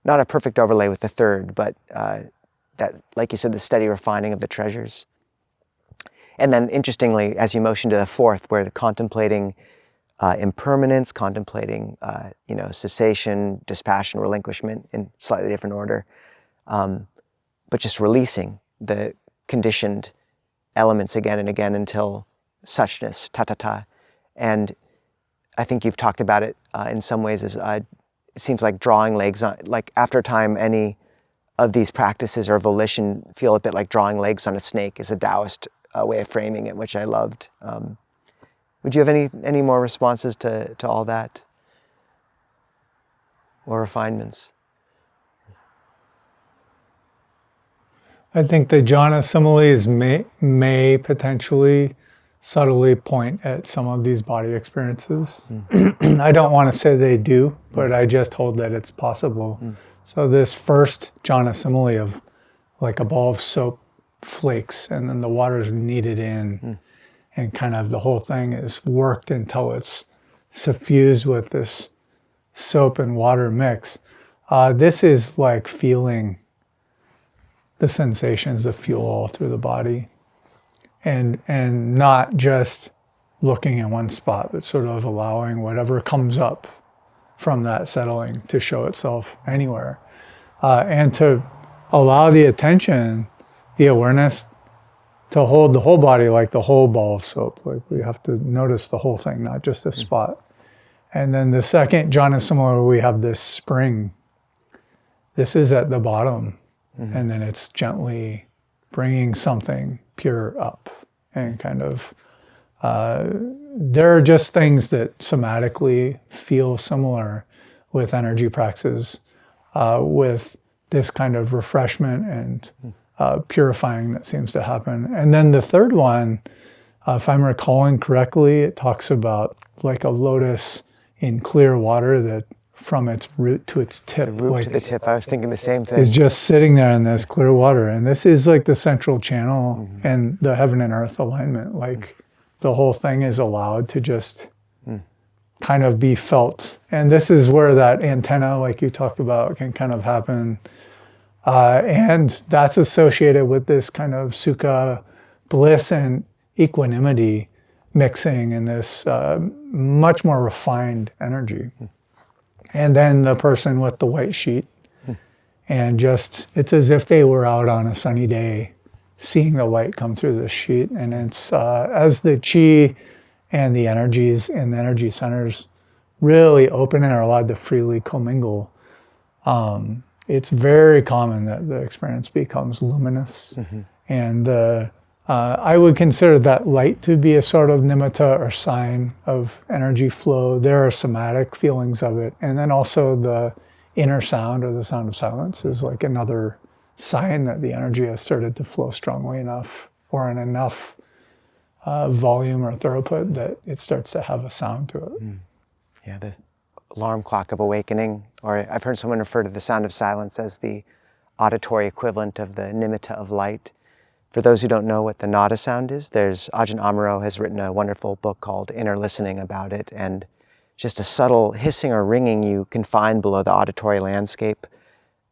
Not a perfect overlay with the third, but that, like you said, the steady refining of the treasures. And then, interestingly, as you motion to the fourth, where contemplating impermanence, contemplating cessation, dispassion, relinquishment in slightly different order, but just releasing the conditioned elements again and again until suchness, tathata. And I think you've talked about it in some ways as it seems like drawing legs on, like after a time, any of these practices or volition feel a bit like drawing legs on a snake, is a Taoist way of framing it, which I loved. Would you have any more responses to all that? Or refinements? I think the jhana similes may potentially subtly point at some of these body experiences. I don't want to say they do, but I just hold that it's possible. So this first jhana simile of like a ball of soap flakes and then the water's kneaded in and kind of the whole thing is worked until it's suffused with this soap and water mix. This is like feeling the sensations of fuel all through the body. And not just looking in one spot, but sort of allowing whatever comes up from that settling to show itself anywhere. And to allow the attention, the awareness, to hold the whole body like the whole ball of soap. Like we have to notice the whole thing, not just a spot. And then the second jhana similar, we have this spring. This is at the bottom. And then it's gently bringing something pure up and kind of there are just things that somatically feel similar with energy practices, with this kind of refreshment and purifying that seems to happen. And then the third one, if I'm recalling correctly, it talks about like a lotus in clear water that from its root to its tip. The root to the tip, I was thinking the same thing. Is just sitting there in this clear water. And this is like the central channel and the heaven and earth alignment. Like the whole thing is allowed to just kind of be felt. And this is where that antenna, like you talked about, can kind of happen. And that's associated with this kind of sukha, bliss and equanimity mixing in this much more refined energy. And then the person with the white sheet, and just, it's as if they were out on a sunny day, seeing the light come through the sheet. And it's as the chi and the energies in the energy centers really open and are allowed to freely commingle, it's very common that the experience becomes luminous. And I would consider that light to be a sort of nimitta or sign of energy flow. There are somatic feelings of it. And then also the inner sound or the sound of silence is like another sign that the energy has started to flow strongly enough or in enough volume or throughput that it starts to have a sound to it. Yeah, the alarm clock of awakening, or I've heard someone refer to the sound of silence as the auditory equivalent of the nimitta of light. For those who don't know what the nada sound is, Ajahn Amaro has written a wonderful book called Inner Listening about it, and just a subtle hissing or ringing you can find below the auditory landscape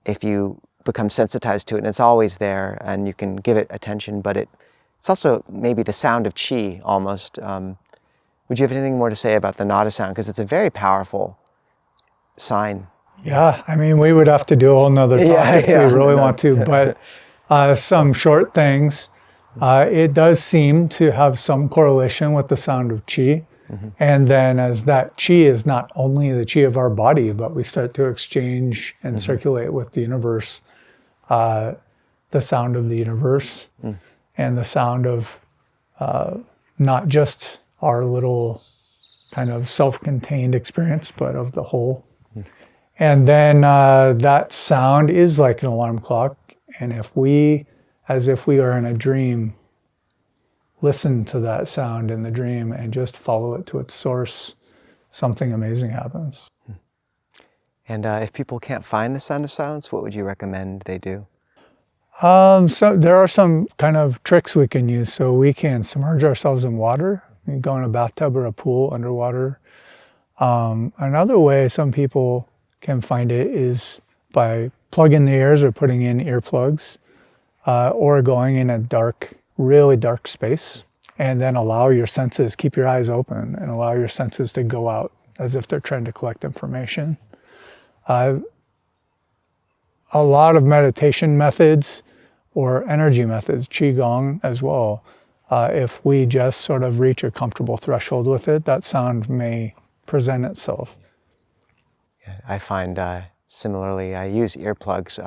if you become sensitized to it, and it's always there, and you can give it attention, but it's also maybe the sound of chi almost. Would you have anything more to say about the nada sound? Because it's a very powerful sign. Yeah, I mean, we would have to do a whole nother talk if we really want to, but some short things. It does seem to have some correlation with the sound of chi. And then as that chi is not only the chi of our body, but we start to exchange and circulate with the universe, the sound of the universe and the sound of not just our little kind of self-contained experience, but of the whole. And then that sound is like an alarm clock. And if we, as if we are in a dream, listen to that sound in the dream and just follow it to its source, something amazing happens. And if people can't find the sound of silence, what would you recommend they do? So there are some kind of tricks we can use. So we can submerge ourselves in water. We can go in a bathtub or a pool underwater. Another way some people can find it is by plugging the ears or putting in earplugs, or going in a dark, really dark space, and then allow your senses, keep your eyes open and allow your senses to go out as if they're trying to collect information. A lot of meditation methods or energy methods, qigong as well, if we just sort of reach a comfortable threshold with it, that sound may present itself. I find similarly, I use earplugs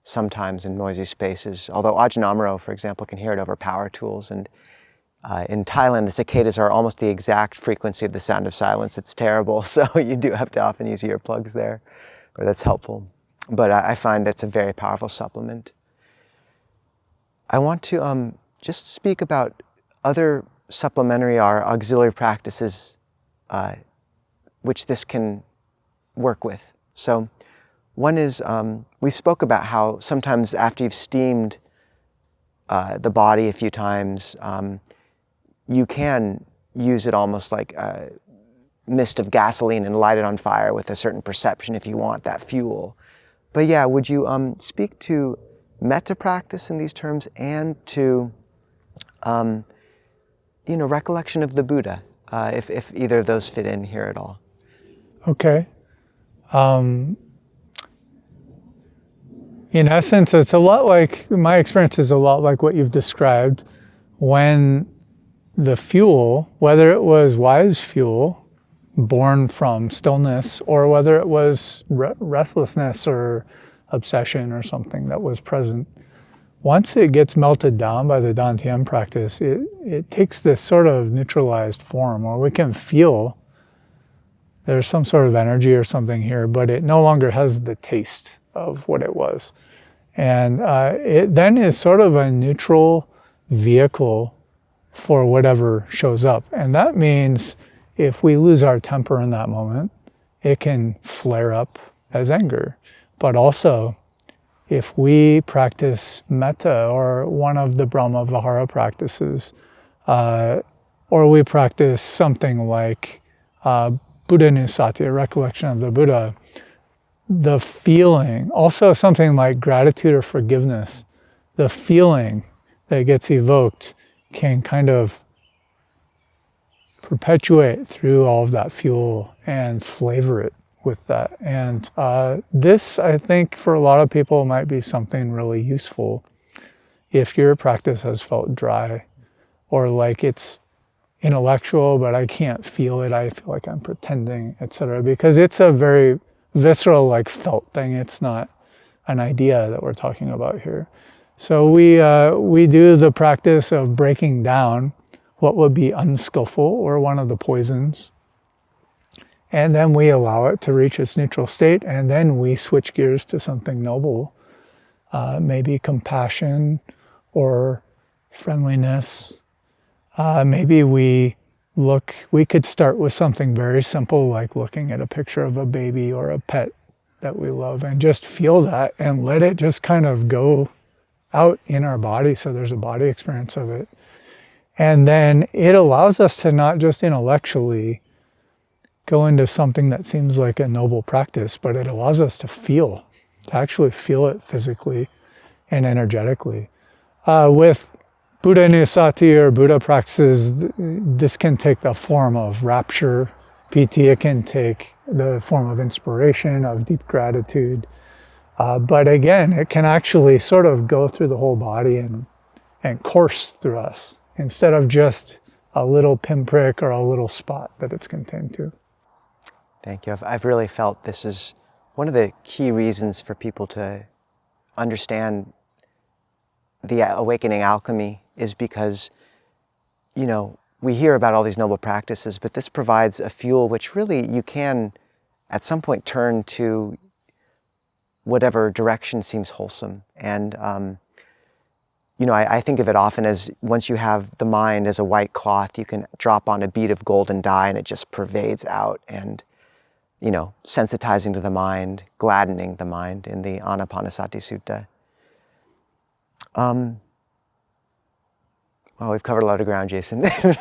sometimes in noisy spaces, although Ajahn Amaro, for example, can hear it over power tools. And in Thailand, the cicadas are almost the exact frequency of the sound of silence. It's terrible, so you do have to often use earplugs there, or that's helpful. But I find it's a very powerful supplement. I want to just speak about other supplementary or auxiliary practices which this can work with. So one is, we spoke about how sometimes after you've steamed the body a few times, you can use it almost like a mist of gasoline and light it on fire with a certain perception if you want that fuel. But yeah, would you speak to metta practice in these terms and to, recollection of the Buddha, if either of those fit in here at all? Okay. In essence, it's a lot like, my experience is a lot like what you've described, when the fuel, whether it was wise fuel born from stillness or whether it was restlessness or obsession or something that was present, once it gets melted down by the dantian practice, it takes this sort of neutralized form where we can feel there's some sort of energy or something here, but it no longer has the taste of what it was. And it then is sort of a neutral vehicle for whatever shows up. And that means if we lose our temper in that moment, it can flare up as anger. But also, if we practice metta or one of the Brahmavihara practices, or we practice something like Buddhanusati, a recollection of the Buddha, the feeling, also something like gratitude or forgiveness, the feeling that gets evoked can kind of perpetuate through all of that fuel and flavor it with that. And this, I think, for a lot of people might be something really useful if your practice has felt dry or like it's intellectual, but I can't feel it. I feel like I'm pretending, etc. Because it's a very visceral, like felt thing. It's not an idea that we're talking about here. So we do the practice of breaking down what would be unskillful or one of the poisons. And then we allow it to reach its neutral state, and then we switch gears to something noble, maybe compassion or friendliness. Maybe we could start with something very simple like looking at a picture of a baby or a pet that we love and just feel that and let it just kind of go out in our body so there's a body experience of it. And then it allows us to not just intellectually go into something that seems like a noble practice, but it allows us to actually feel it physically and energetically. With Buddhanusati or Buddha practices, this can take the form of rapture, piti, it can take the form of inspiration, of deep gratitude. But again, it can actually sort of go through the whole body and course through us, instead of just a little pinprick or a little spot that it's contained to. Thank you. I've really felt this is one of the key reasons for people to understand the Awakening Alchemy is because, we hear about all these noble practices, but this provides a fuel which really you can at some point turn to whatever direction seems wholesome. And, I think of it often as once you have the mind as a white cloth, you can drop on a bead of golden dye and it just pervades out and, sensitizing to the mind, gladdening the mind in the Anapanasati Sutta. Well, we've covered a lot of ground, Jason. Is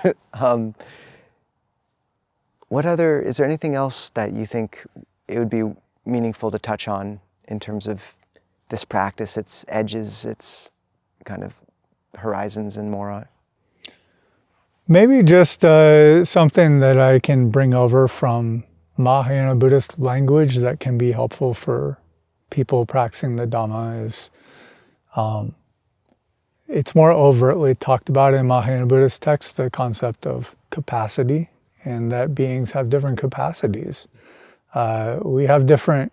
there anything else that you think it would be meaningful to touch on in terms of this practice, its edges, its kind of horizons and more? Maybe just something that I can bring over from Mahayana Buddhist language that can be helpful for people practicing the Dhamma is it's more overtly talked about in Mahayana Buddhist texts, the concept of capacity, and that beings have different capacities. We have different,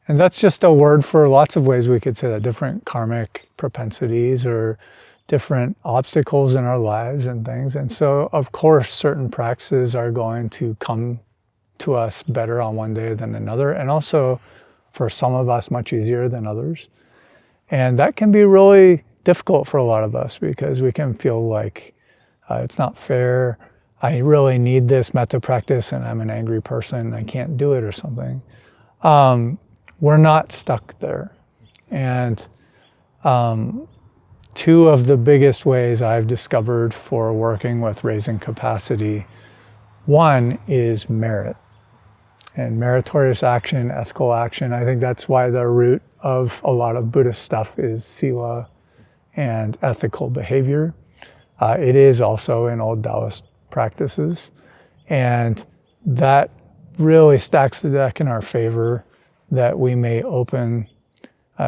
and that's just a word for lots of ways we could say that, different karmic propensities or different obstacles in our lives and things. And so, of course, certain practices are going to come to us better on one day than another, and also for some of us much easier than others. And that can be really difficult for a lot of us because we can feel like it's not fair. I really need this metta practice and I'm an angry person. I can't do it or something. We're not stuck there. And two of the biggest ways I've discovered for working with raising capacity, one is merit and meritorious action, ethical action. I think that's why the root of a lot of Buddhist stuff is sila and ethical behavior. It is also in old Taoist practices. And that really stacks the deck in our favor that we may open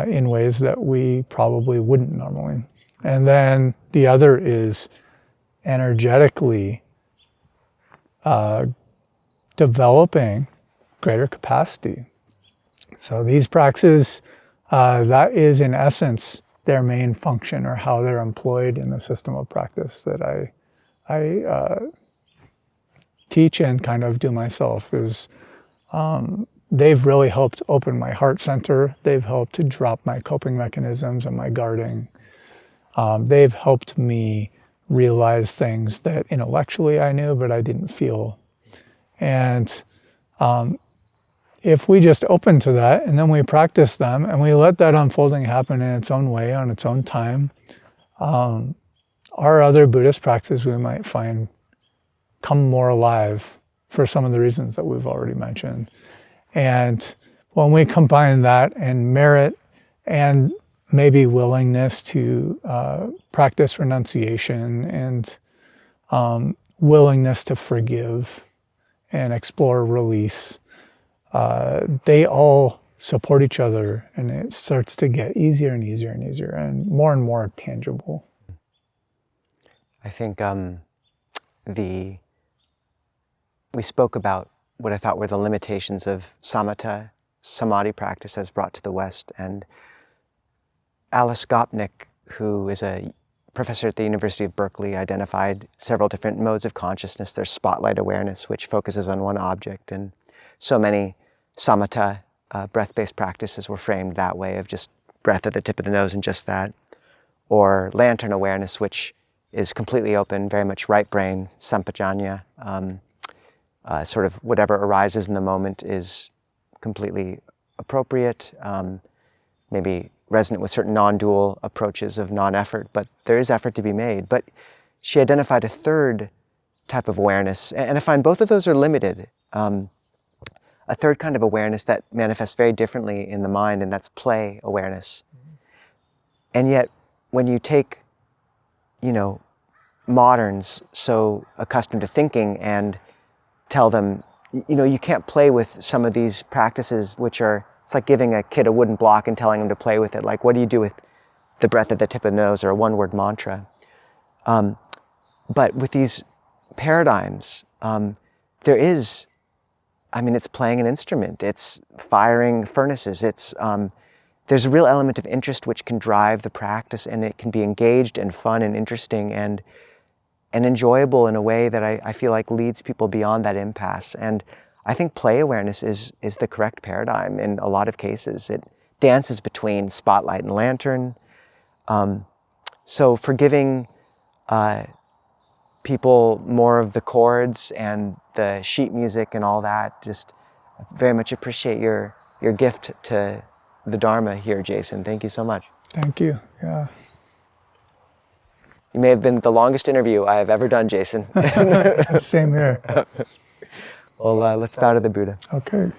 in ways that we probably wouldn't normally. And then the other is energetically developing greater capacity. So these practices, that is in essence their main function or how they're employed in the system of practice that I teach and kind of do myself is they've really helped open my heart center. They've helped to drop my coping mechanisms and my guarding. They've helped me realize things that intellectually I knew, but I didn't feel. And if we just open to that and then we practice them and we let that unfolding happen in its own way, on its own time, our other Buddhist practices we might find come more alive for some of the reasons that we've already mentioned. And when we combine that and merit and maybe willingness to practice renunciation and willingness to forgive and explore release, they all support each other, and it starts to get easier and easier and easier and more tangible. I think we spoke about what I thought were the limitations of samatha, samadhi practice as brought to the West, and Alice Gopnik, who is a professor at the University of Berkeley, identified several different modes of consciousness. There's spotlight awareness, which focuses on one object, and so many samatha, breath-based practices were framed that way, of just breath at the tip of the nose and just that. Or lantern awareness, which is completely open, very much right brain, sampajanya. Sort of whatever arises in the moment is completely appropriate, maybe resonant with certain non-dual approaches of non-effort, but there is effort to be made. But she identified a third type of awareness, and I find both of those are limited. A third kind of awareness that manifests very differently in the mind, and that's play awareness. And yet, when you take, moderns so accustomed to thinking and tell them, you can't play with some of these practices, which are, it's like giving a kid a wooden block and telling him to play with it. Like, what do you do with the breath at the tip of the nose or a one-word mantra? But with these paradigms, there is, it's playing an instrument. It's firing furnaces. It's there's a real element of interest which can drive the practice, and it can be engaged and fun and interesting and enjoyable in a way that I feel like leads people beyond that impasse. And I think play awareness is the correct paradigm in a lot of cases. It dances between spotlight and lantern. So for giving people more of the chords and the sheet music and all that, just very much appreciate your gift to the Dharma here, Jason. Thank you so much. Thank you. Yeah. You may have been the longest interview I have ever done, Jason. Same here. Well, let's bow to the Buddha. Okay.